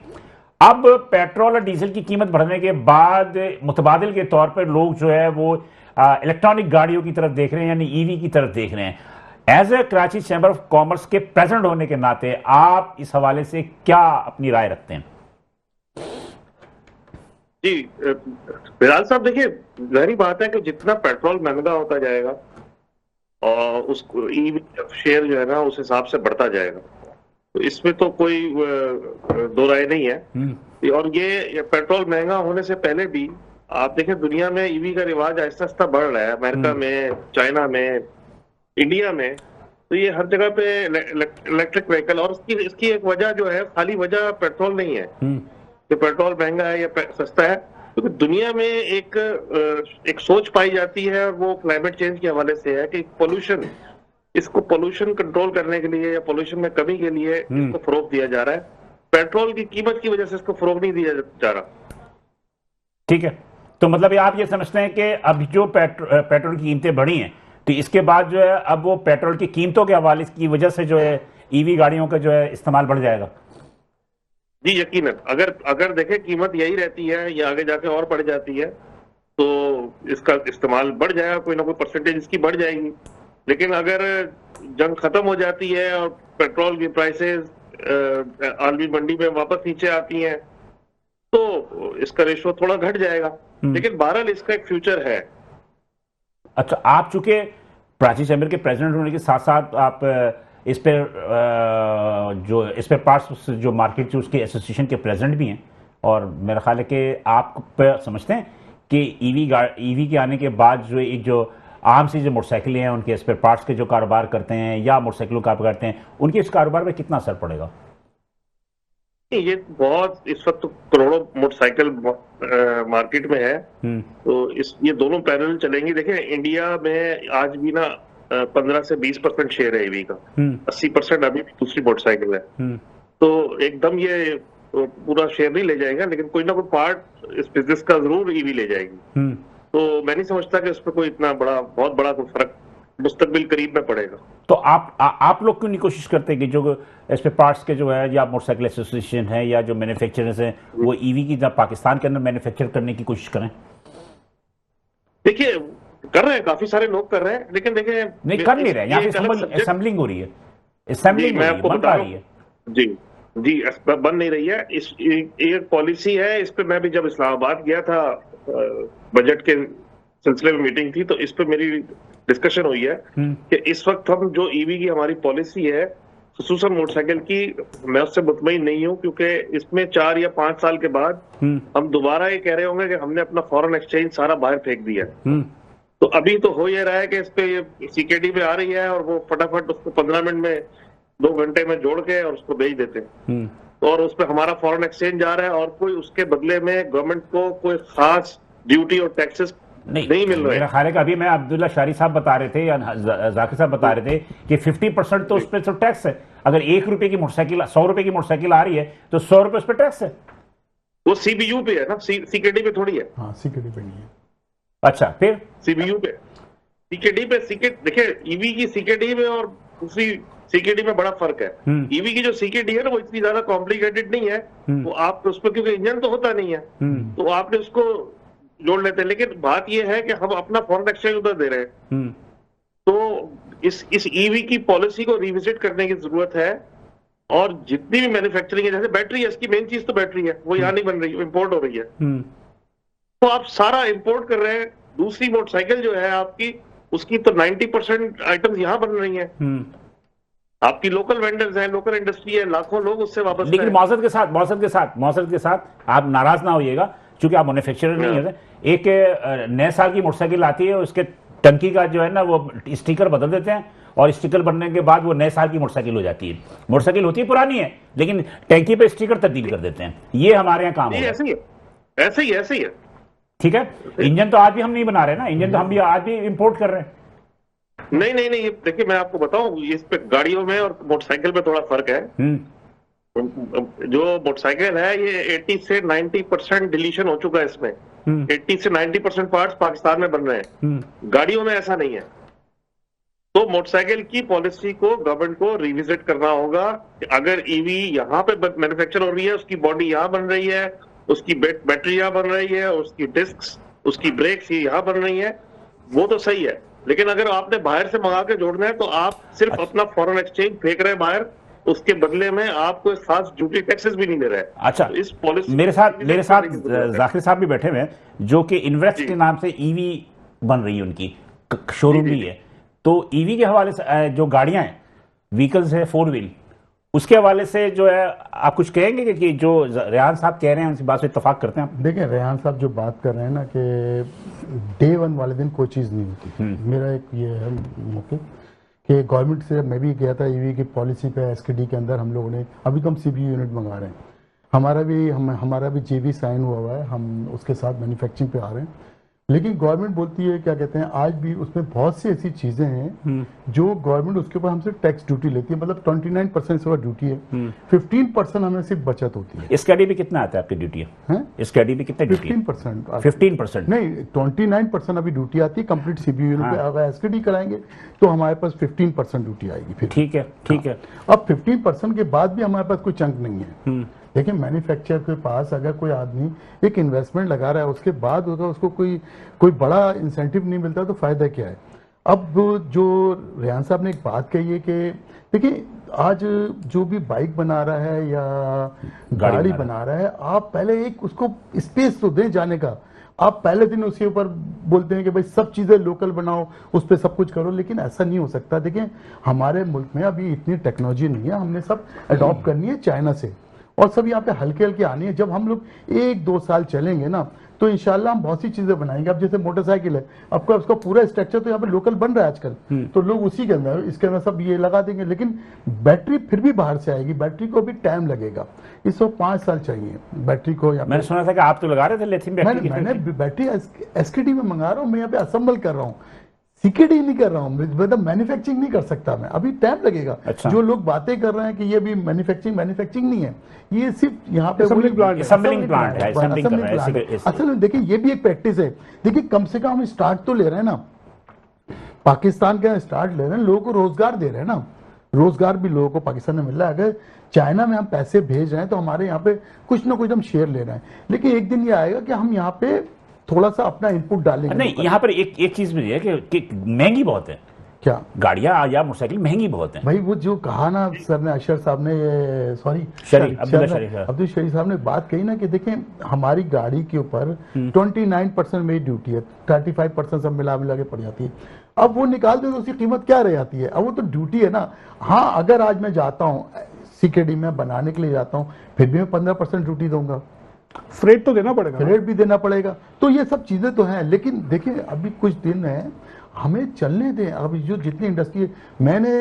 अब पेट्रोल और डीजल की कीमत बढ़ने के बाद मुतबादिल के तौर पर लोग जो है वो इलेक्ट्रॉनिक गाड़ियों की तरफ देख रहे हैं, यानी ईवी की तरफ देख रहे हैं। As a Karachi chamber of commerce के प्रेसिडेंट होने के नाते आप इस हवाले से क्या अपनी राय रखते हैं? जी बिलाल साहब, देखिए जाहिर बात है कि जितना पेट्रोल महंगा होता जाएगा और उसको ईवी शेयर जो है ना उस हिसाब से बढ़ता जाएगा, तो इसमें तो कोई दो राय नहीं है। और ये पेट्रोल महंगा होने से पहले भी आप देखें दुनिया में ईवी का रिवाज आहिस्ता आहिस्ता बढ़ रहा है। अमेरिका में, चाइना में, इंडिया में तो ये हर जगह पे इलेक्ट्रिक व्हीकल, और इसकी एक वजह जो है, खाली वजह पेट्रोल नहीं है कि पेट्रोल महंगा है या सस्ता है, क्योंकि दुनिया में एक सोच पाई जाती है, और वो क्लाइमेट चेंज के हवाले से है कि पोल्यूशन, इसको पोल्यूशन कंट्रोल करने के लिए या पोल्यूशन में कमी के लिए इसको फरोग दिया जा रहा है। पेट्रोल की कीमत की वजह से इसको फरोग नहीं दिया जा रहा। ठीक है, तो मतलब आप ये समझते हैं कि अब जो पेट्रोल की कीमतें बढ़ी हैं, तो इसके बाद जो है अब वो पेट्रोल की कीमतों के हवाले की वजह से जो है ईवी गाड़ियों का जो है इस्तेमाल बढ़ जाएगा? जी यकीनन, अगर देखें कीमत यही रहती है या आगे जाके और बढ़ जाती है, तो इसका इस्तेमाल बढ़ जाएगा, कोई ना कोई परसेंटेज इसकी बढ़ जाएगी। लेकिन अगर जंग खत्म हो जाती है और पेट्रोल की प्राइसेस आलमी मंडी में वापस नीचे आती हैं, तो इसका रेशो थोड़ा घट जाएगा। लेकिन बहरहाल इसका एक फ्यूचर है। अच्छा, आप चूंकि प्राची चैम्बर के प्रेसिडेंट होने के साथ साथ आप इस पर पार्ट्स जो मार्केट जो उसके एसोसिएशन के प्रेसिडेंट भी हैं, और मेरा ख्याल है कि आप समझते हैं कि ईवी के आने के बाद जो एक जो आम सी जो मोटरसाइकिलें हैं उनके स्पेयर पार्ट्स के जो कारोबार करते हैं या मोटरसाइकिलों का करते हैं, उनके इस कारोबार में कितना असर पड़ेगा? ये बहुत, इस वक्त तो करोड़ों मोटरसाइकिल मार्केट में है, तो ये दोनों पैरेलल चलेंगी। देखिए इंडिया में आज भी ना 15 से 20% शेयर है ईवी का, 80% अभी भी दूसरी मोटरसाइकिल है। तो एकदम ये पूरा शेयर नहीं ले जाएगा, लेकिन कोई ना कोई पार्ट इस बिजनेस का जरूर ईवी ले जाएगी। तो मैं नहीं समझता कि उस पर कोई इतना बहुत बड़ा कोई फर्क मुस्तकबिल करीब में पड़ेगा। तो आप लोग क्यों नहीं कोशिश करते कि जो इस पे पार्ट्स के जो है या मोटरसाइकिल एसोसिएशन है या जो मैन्युफैक्चरर्स हैं वो ईवी की जब पाकिस्तान के अंदर मैन्युफैक्चर करने की कोशिश करें? देखिए कर रहे हैं, काफी सारे लोग कर रहे हैं, लेकिन देखिए नहीं कर नहीं रहे, यहाँ पे असेंबलिंग हो रही है, असेंबलिंग बन रही है। जी बन नहीं रही है। इस एक पॉलिसी है, इस पे मैं भी जब इस्लामाबाद गया था, बजट के सिलसिले में मीटिंग थी, तो इस पे मेरी डिस्कशन हुई है कि इस वक्त हम जो ईवी की हमारी पॉलिसी है, खुसूसन मोटरसाइकिल की, मैं उससे मुतमईन नहीं हूँ, क्योंकि इसमें 4 या 5 साल के बाद हम दोबारा ये कह रहे होंगे कि हमने अपना फॉरेन एक्सचेंज सारा बाहर फेंक दिया। तो अभी तो हो ये रहा है कि इस पे ये सीकेडी पे आ रही है और वो फटाफट उसको 15 मिनट में 2 घंटे में जोड़ के और उसको बेच देते हैं, और उस पर हमारा फॉरेन एक्सचेंज जा रहा है, और कोई उसके बदले में गवर्नमेंट को कोई खास ड्यूटी और टैक्सेस नहीं मिल रहे। मेरा ख्याल है कि अभी मैं अब्दुल्ला शारी साहब बता रहे थे या जाकिर साहब बता रहे थे कि 50% तो उस पर तो टैक्स है। अगर 1 रुपए की मोटरसाइकिल 100 रुपए की मोटरसाइकिल आ रही है तो 100 रुपए उस पर टैक्स है। वो सीबीयू पे है ना, सीकेडी पे थोड़ी है। हाँ, सीकेडी पे नहीं है। अच्छा, फिर सीबीयू पे, सीकेडी पे, देखिए ईवी की सीकेडी में और दूसरी सीकेडी में बड़ा फर्क है। ईवी की जो सीकेडी है ना, वो इतनी ज्यादा कॉम्प्लिकेटेड नहीं है, वो आप उस पर, क्योंकि इंजन तो होता नहीं है, तो आपने उसको जोड़ लेते हैं। लेकिन बात यह है कि हम अपना फॉरेन एक्सचेंज उधर दे रहे हैं, तो इस ईवी की पॉलिसी को रिविजिट करने की जरूरत है। और जितनी भी मैन्युफैक्चरिंग है, जैसे बैटरी है, इसकी मेन चीज तो बैटरी है, वो यहाँ नहीं बन रही, इंपोर्ट हो रही है। तो आप सारा इंपोर्ट कर रहे हैं। दूसरी मोटरसाइकिल जो है आपकी, उसकी तो 90% आइटम्स यहाँ बन रही हैं। आपकी लोकल वेंडर्स हैं, लोकल इंडस्ट्री है, लाखों लोग उससे वापस। लेकिन मौसर के साथ आप नाराज ना होइएगा, क्योंकि आप मैन्युफैक्चरर नहीं है। एक नए साल की मोटरसाइकिल आती है, उसके टंकी का जो है ना वो स्टिकर बदल देते हैं, और स्टिकर बनने के बाद वो नए साल की मोटरसाइकिल हो जाती है। मोटरसाइकिल होती है पुरानी है, लेकिन टंकी पे स्टिकर तब्दील कर देते हैं। ये हमारे यहाँ काम है। ऐसे ही है। ठीक है, इंजन तो आज भी हम नहीं बना रहे ना, इंजन तो हम भी आज भी इंपोर्ट कर रहे हैं। नहीं, देखिए मैं आपको बताऊं, इस पे गाड़ियों में और मोटरसाइकिल में थोड़ा फर्क है। जो मोटरसाइकिल है, ये 80 से 90% डिलीशन हो चुका है इसमें। 80 से 90% पार्ट्स पाकिस्तान में बन रहे हैं। गाड़ियों में ऐसा नहीं है। तो मोटरसाइकिल की पॉलिसी को गवर्नमेंट को रिविजिट करना होगा। अगर ईवी यहाँ पे मैन्युफैक्चर हो रही है, उसकी बॉडी यहाँ बन रही है, उसकी बैटरी यहाँ बन रही है, उसकी डिस्क्स, उसकी ब्रेक्स यहाँ बन रही है, वो तो सही है। लेकिन अगर आपने बाहर से मंगा के जोड़ना है, तो आप सिर्फ अपना फॉरेन एक्सचेंज फेंक रहे हैं बाहर, उसके बदले में आपको खास ड्यूटी टैक्सेस भी नहीं दे रहे। अच्छा, तो इस पॉलिसी मेरे साथ जाकिर साहब भी बैठे हुए हैं, जो कि इन्वेस्ट के नाम से ईवी बन रही है, उनकी शोरूम भी है। तो ईवी के हवाले से जो गाड़ियां हैं, व्हीकल्स है 4 व्हील, उसके हवाले से जो है आप कुछ कहेंगे कि जो रेहान साहब कह रहे हैं उनकी बात से इत्तेफाक करते हैं आप? देखिए, रेहान साहब जो बात कर रहे हैं ना कि डे 1 वाले दिन कोई चीज़ नहीं होती। मेरा एक ये है मौके कि गवर्नमेंट से मैं भी गया था ईवी की पॉलिसी पे एसकेडी के अंदर हम लोगों ने अभी तो हम सीपीयू यूनिट मंगा रहे हैं, हमारा भी जेवी साइन हुआ है, हम उसके साथ मैन्युफैक्चरिंग पे आ रहे हैं। लेकिन गवर्नमेंट बोलती है क्या कहते हैं आज भी उसमें बहुत सी ऐसी चीजें हैं जो गवर्नमेंट उसके ऊपर हमसे टैक्स ड्यूटी लेती है, मतलब 29% से ड्यूटी है, 15% हमें सिर्फ बचत होती है। इसका भी कितना आता है आपकी ड्यूटी? इसका भी कितना ड्यूटी? 15%। 15% नहीं, 29% अभी ड्यूटी आती है कंप्लीट सीपीयू यूनिट पे। अगर एसकेडी कराएंगे तो हमारे पास 15% ड्यूटी आएगी फिर। ठीक है, ठीक है। अब 15% के बाद भी हमारे पास कोई चंक नहीं है। देखिए मैन्युफैक्चरर के पास अगर कोई आदमी एक इन्वेस्टमेंट लगा रहा है उसके बाद अगर उसको कोई बड़ा इंसेंटिव नहीं मिलता तो फायदा क्या है। अब जो रेहान साहब ने एक बात कही है कि देखिए आज जो भी बाइक बना रहा है या गाड़ी बना रहा है, आप पहले एक उसको स्पेस तो दें जाने का। आप पहले दिन उसके ऊपर बोलते हैं कि भाई सब चीजें लोकल बनाओ, उस पर सब कुछ करो, लेकिन ऐसा नहीं हो सकता। देखिए हमारे मुल्क में अभी इतनी टेक्नोलॉजी नहीं है, हमने सब अडॉप्ट करनी है चाइना से, और सब यहाँ पे हल्के हल्के आनी है। जब हम लोग 1-2 साल चलेंगे ना तो इंशाल्लाह हम बहुत सी चीजें बनाएंगे। अब जैसे मोटरसाइकिल है, आपका उसका पूरा स्ट्रक्चर तो यहाँ पे लोकल बन रहा है आजकल, तो लोग उसी के अंदर इसके अंदर सब ये लगा देंगे, लेकिन बैटरी फिर भी बाहर से आएगी, बैटरी को भी टाइम लगेगा, इसको 5 साल चाहिए बैटरी को। मैंने सुना था कि आप तो लगा रहे थे लिथियम बैटरी। मैंने बैटरी एसकेडी में मंगा रहा हूँ, मैं यहाँ पे असेंबल कर रहा हूँ, सीकेडी नहीं कर रहा हूँ, मतलब मैन्युफैक्चरिंग नहीं कर सकता मैं, अभी टाइम लगेगा। अच्छा। जो लोग बातें कर रहे हैं कि ये भी मैन्युफैक्चरिंग नहीं है, ये सिर्फ यहाँ पे असेंबलिंग प्लांट है। असल में देखिए ये भी एक प्रैक्टिस है। देखिए कम से कम हम स्टार्ट तो ले रहे हैं ना, पाकिस्तान के स्टार्ट ले रहे हैं, लोगों को रोजगार दे रहे हैं ना, रोजगार भी लोगों को पाकिस्तान में मिल रहा है। अगर चाइना में हम पैसे भेज रहे हैं तो हमारे यहाँ पे कुछ ना कुछ हम शेयर ले रहे हैं, लेकिन एक दिन ये आएगा कि हम यहाँ पे थोड़ा सा अपना इनपुट डालेंगे। नहीं, यहाँ पर एक चीज भी है कि महंगी बहुत है, क्या गाड़ियां या मोटरसाइकिल महंगी बहुत है भाई। वो जो कहा ना सर ने, अशर साहब ने, सॉरी अब्दुल शरीफ साहब ने बात कही ना कि देखें हमारी गाड़ी के ऊपर 29% मेरी ड्यूटी है, 35% सब मिला के पड़ जाती है। अब वो निकाल दे तो उसकी कीमत क्या रह जाती है? अब वो तो ड्यूटी है ना। हाँ अगर आज मैं जाता हूँ सीकेडी में बनाने के लिए जाता हूँ, फिर भी मैं 15% ड्यूटी दूंगा, फ्रेट तो देना पड़ेगा, फ्रेट भी देना पड़ेगा। तो ये सब चीजें तो हैं, लेकिन देखिए अभी कुछ दिन है, हमें चलने दें। अभी जो जितनी इंडस्ट्री है, मैंने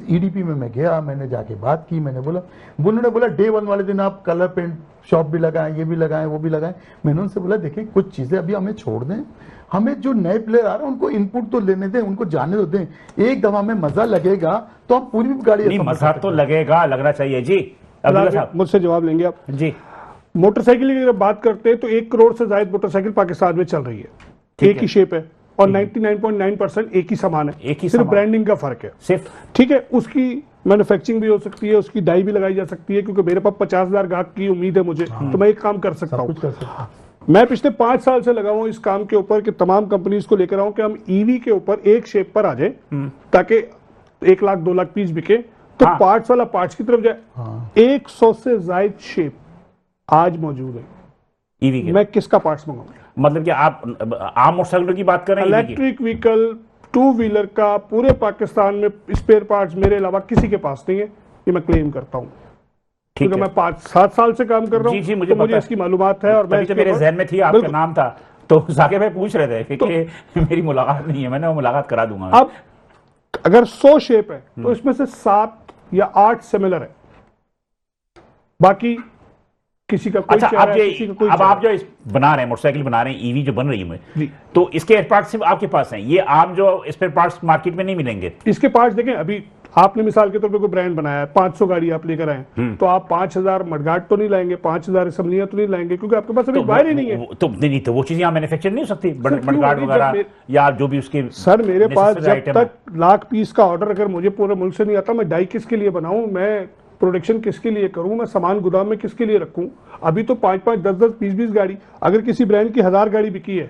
ईडीपी में मैं गया, मैंने जाके बात की, मैंने बोला, उन्होंने बोला डे 1 वाले दिन आप कलर पेंट शॉप भी लगाएं, ये भी लगाएं, वो भी लगाएं। मैंने उनसे बोला देखिए कुछ चीजें अभी हमें छोड़ दें, हमें जो नए प्लेयर आ रहे हैं उनको इनपुट तो लेने दें, उनको जाने तो दें। एक दफा में मजा लगेगा तो हम पूरी गाड़ी, मजा तो लगेगा, लगना चाहिए जी। मुझसे जवाब लेंगे आप जी। मोटरसाइकिल की अगर बात करते हैं तो 1 करोड़ से ज्यादा मोटरसाइकिल पाकिस्तान में चल रही है, एक ही शेप है और 99.9% एक ही सामान है, एक ही सिर्फ ब्रांडिंग का फर्क है सिर्फ। ठीक है, उसकी मैन्युफैक्चरिंग भी हो सकती है, उसकी डाई भी लगाई जा सकती है, क्योंकि मेरे पास 50,000 ग्राहक की उम्मीद है मुझे, तो मैं एक काम कर सकता हूँ। मैं पिछले 5 साल से लगा हुआ इस काम के ऊपर कि तमाम कंपनीज को लेकर आऊं कि हम ईवी के ऊपर एक शेप पर आ जाए, ताकि 1 लाख 2 लाख पीस बिके, तो पार्ट्स वाला पार्ट्स की तरफ जाए। 100 से ज्यादा शेप आज मौजूद है ईवी के। मैं किसका पार्ट्स मंगाऊंगा? मतलब कि आप आम मोटरसाइकिलों की बात कर रहे हैं? इलेक्ट्रिक व्हीकल 2 व्हीलर का पूरे पाकिस्तान में स्पेयर पार्ट्स मेरे अलावा किसी के पास नहीं है, ये मैं क्लेम करता हूं, क्योंकि मैं 5-7 साल से काम कर रहा हूं। मुझे इसकी मालूमात है, और मेरे जहन में थी, आपका नाम था, तो जाके भाई पूछ रहे थे कि मेरी मुलाकात नहीं है, मैंने वो मुलाकात करा दूंगा। अब अगर 100 शेप है तो इसमें से 7 या 8 सिमिलर है, बाकी किसी का कोई अच्छा, चाह रहा है, किसी का कोई अब आप जो बना रहे हैं, मोटरसाइकिल बना रहे हैं, ईवी जो बन रही है, तो इसके स्पेयर पार्ट्स सिर्फ आपके पास हैं, ये आप जो स्पेयर पार्ट्स मार्केट में नहीं मिलेंगे? इसके पार्ट्स देखें, अभी आपने मिसाल के तौर पे कोई ब्रांड बनाया है, 500 गाड़ी आप लेकर आए, तो आप 5000 मडगार्ड तो नहीं लाएंगे, 5000 असम्बलियां तो नहीं लाएंगे, क्योंकि आपके पास अभी वायर ही नहीं है। तो नहीं, तो वो चीज यहाँ मैन्युफैक्चर नहीं हो सकती, मडगार्ड वगैरह या जो भी उसके। सर मेरे पास जब तक लाख पीस का ऑर्डर अगर मुझे पूरे मुल्क से नहीं आता, मैं डाई किसके लिए बनाऊं, मैं प्रोडक्शन किसके लिए करूं, मैं सामान गोदाम में किसके लिए रखूं? अभी तो 5-5, 10-10, 20-20 गाड़ी, अगर किसी ब्रांड की 1000 गाड़ी बिकी है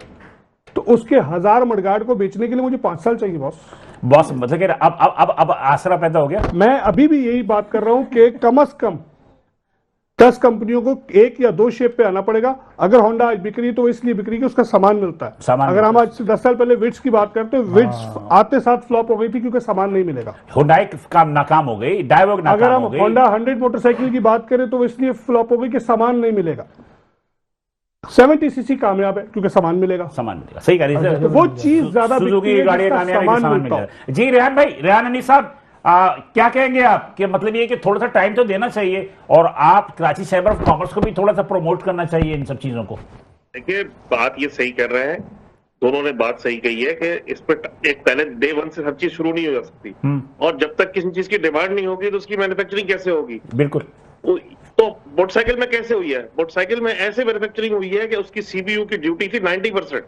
तो उसके 1000 मडगार्ड को बेचने के लिए मुझे 5 साल चाहिए बॉस। मतलब अब आसरा पैदा हो गया। मैं अभी भी यही बात कर रहा हूं कि कम से कम 10 कंपनियों को 1 या 2 शेप पे आना पड़ेगा। अगर होंडा आज बिक रही है तो इसलिए बिक रही है कि उसका सामान मिलता है। अगर हम आज 10 साल पहले विट्स की बात करते हैं, विट्स आते साथ फ्लॉप हो गई थी क्योंकि सामान नहीं मिलेगा। होंडा काम नाकाम हो गई, डायवॉग नाकाम हो गई। अगर हम होंडा 100 मोटरसाइकिल की बात करें तो इसलिए फ्लॉप हो गई कि सामान नहीं मिलेगा। 70 सीसी कामयाब है क्योंकि सामान मिलेगा, सामान मिलेगा, सही कह रही है। तो वो चीज ज्यादा बिकती सुजुकी है गाड़ी जिसका कामयाब है कि सामान सामान मिलता हो। मिलेगा। जी रेहान भाई, रेहान अनीस साहब, क्या कहेंगे आप कि मतलब ये कि थोड़ा सा टाइम तो देना चाहिए और आप कराची चैम्बर ऑफ कॉमर्स को भी थोड़ा सा प्रमोट करना चाहिए इन सब चीजों को। देखिए, बात ये सही कर रहे हैं, दोनों ने बात सही कही है कि इस पर एक पहले डे वन से हर चीज शुरू नहीं हो सकती, और जब तक किसी चीज की डिमांड नहीं होगी तो उसकी मैन्युफैक्चरिंग कैसे होगी? बिल्कुल। तो मोटरसाइकिल में कैसे हुई है? मोटरसाइकिल में ऐसे मैन्युफैक्चरिंग हुई है कि उसकी सीबीयू की ड्यूटी थी 90%,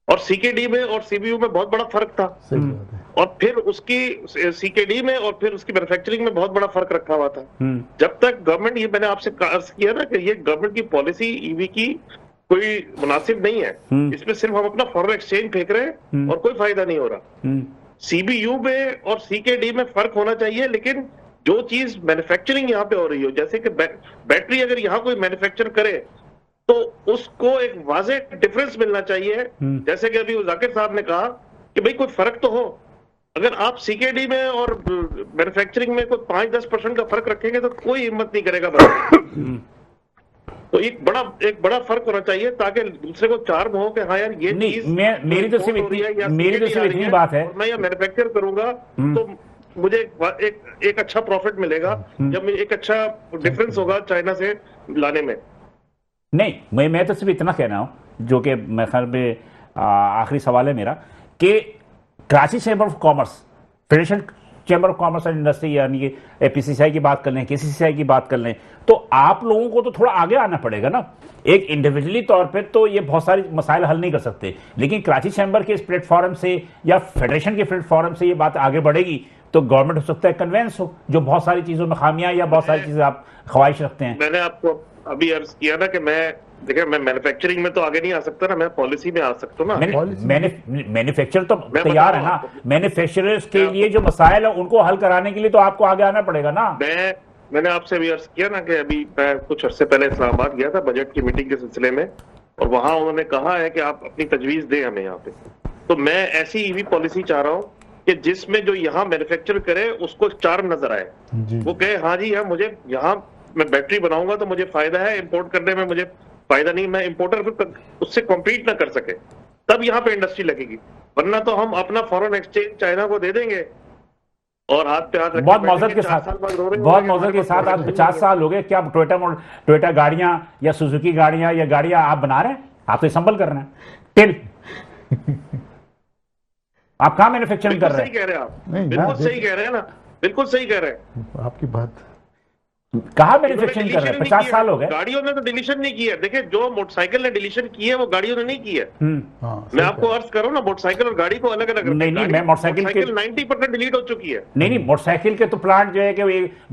और सीकेडी में और सीबीयू में बहुत बड़ा फर्क था, सही बात है। और फिर उसकी सीकेडी में और फिर उसकी मैन्युफैक्चरिंग में बहुत बड़ा फर्क रखा हुआ था। जब तक गवर्नमेंट, ये मैंने आपसे अर्ज किया ना कि ये गवर्नमेंट की पॉलिसी ईवी की कोई मुनासिब नहीं है, इसमें सिर्फ हम अपना फॉरेन एक्सचेंज फेंक रहे हैं और कोई फायदा नहीं हो रहा। सीबीयू में और सीकेडी में फर्क होना चाहिए, लेकिन जो चीज मैन्युफैक्चरिंग यहाँ पे हो रही हो, जैसे कि बैटरी अगर यहाँ कोई मैन्युफैक्चर करे तो उसको एक वाज़े डिफरेंस मिलना चाहिए। जैसे कि अभी जाकिर साहब ने कहा कि भाई कोई फर्क तो हो, अगर आप सीकेडी में और मैन्युफैक्चरिंग में कोई 5-10% का फर्क रखेंगे तो कोई हिम्मत नहीं करेगा बनाने। तो एक बड़ा फर्क होना चाहिए ताकि दूसरे को चार्म हो कि हाँ यार ये नहीं, चीज मेरी तो सिर्फ इतनी बात है, मैं ये मैन्युफैक्चर करूंगा तो मुझे एक अच्छा प्रॉफिट मिलेगा, जब एक अच्छा डिफरेंस होगा चाइना से लाने में। नहीं, मैं तो सिर्फ इतना कह रहा हूं, जो कि मैं ख्याल में आखिरी सवाल है मेरा, कि Karachi chamber of commerce, federation chamber of commerce and industry, यानी कि एपीसीसीआई की बात कर लें, केसीसीआई की बात कर लें, तो आप लोगों को तो थोड़ा आगे आना पड़ेगा ना। एक इंडिविजुअली तौर पे तो ये बहुत सारे मसाइल हल नहीं कर सकते, लेकिन कराची चैम्बर के इस प्लेटफॉर्म से या फेडरेशन के प्लेटफॉर्म से ये बात आगे बढ़ेगी तो गवर्नमेंट हो सकता है कन्वेंस हो, जो बहुत सारी चीजों में खामियां या बहुत सारी चीजें आप ख्वाहिश रखते हैं। मैंने आपको अभी अर्ज किया ना कि देखिए मैं मैन्युफैक्चरिंग में तो आगे नहीं आ सकता ना, मैं पॉलिसी में आ सकता हूँ ना। मैन्युफैक्चर तो तैयार है ना, मैन्युफैक्चरर्स के लिए जो मसाइल है उनको हल कराने के लिए तो आपको आगे आना पड़ेगा ना। मैंने आपसे भी अर्ज किया ना कि अभी मैं कुछ अर्से पहले इस्लामाबाद गया था बजट की मीटिंग के सिलसिले में, और वहां उन्होंने कहा है कि आप अपनी तजवीज दें हमें यहाँ पे। तो मैं ऐसी ईवी पॉलिसी चाह रहा हूँ कि जिसमें जो यहाँ मैन्युफैक्चर करे उसको चार्म नजर आए, वो कहे हाँ जी, हाँ मुझे यहाँ मैं बैटरी बनाऊंगा तो मुझे फायदा है, इंपोर्ट करने में मुझे फायदा नहीं, मैं इंपोर्टर फिर उससे कॉम्पीट ना कर सके, तब यहाँ पे इंडस्ट्री लगेगी। वरना तो हम अपना फॉरेन एक्सचेंज चाइना को दे देंगे और हाथ पे हाथ बहुत मौजूद के साथ आज 50 साल हो गए, क्या टोयोटा गाड़ियां या सुजुकी गाड़ियां या गाड़ियां आप बना रहे हैं? आप तो संभल कर रहे हैं टिल आप कहां मैन्युफैक्चरिंग कर रहे हैं? सही कह रहे हैं आप, बिल्कुल सही कह रहे हैं ना, बिल्कुल सही कह रहे हैं आपकी बात। कहां मैन्युफैक्चरिंग कर रहे हैं? 50 साल हो गए। गाड़ियों ने तो डिलीशन नहीं किया। देखिए, जो मोटरसाइकिल ने डिलीशन की है वो गाड़ियों ने नहीं की है। मैं आपको अर्ज करूं ना, मोटरसाइकिल और गाड़ी को अलग अलग। नहीं, मैं मोटरसाइकिल 90% डिलीट हो चुकी है। नहीं, मोटरसाइकिल के तो प्लांट जो है कि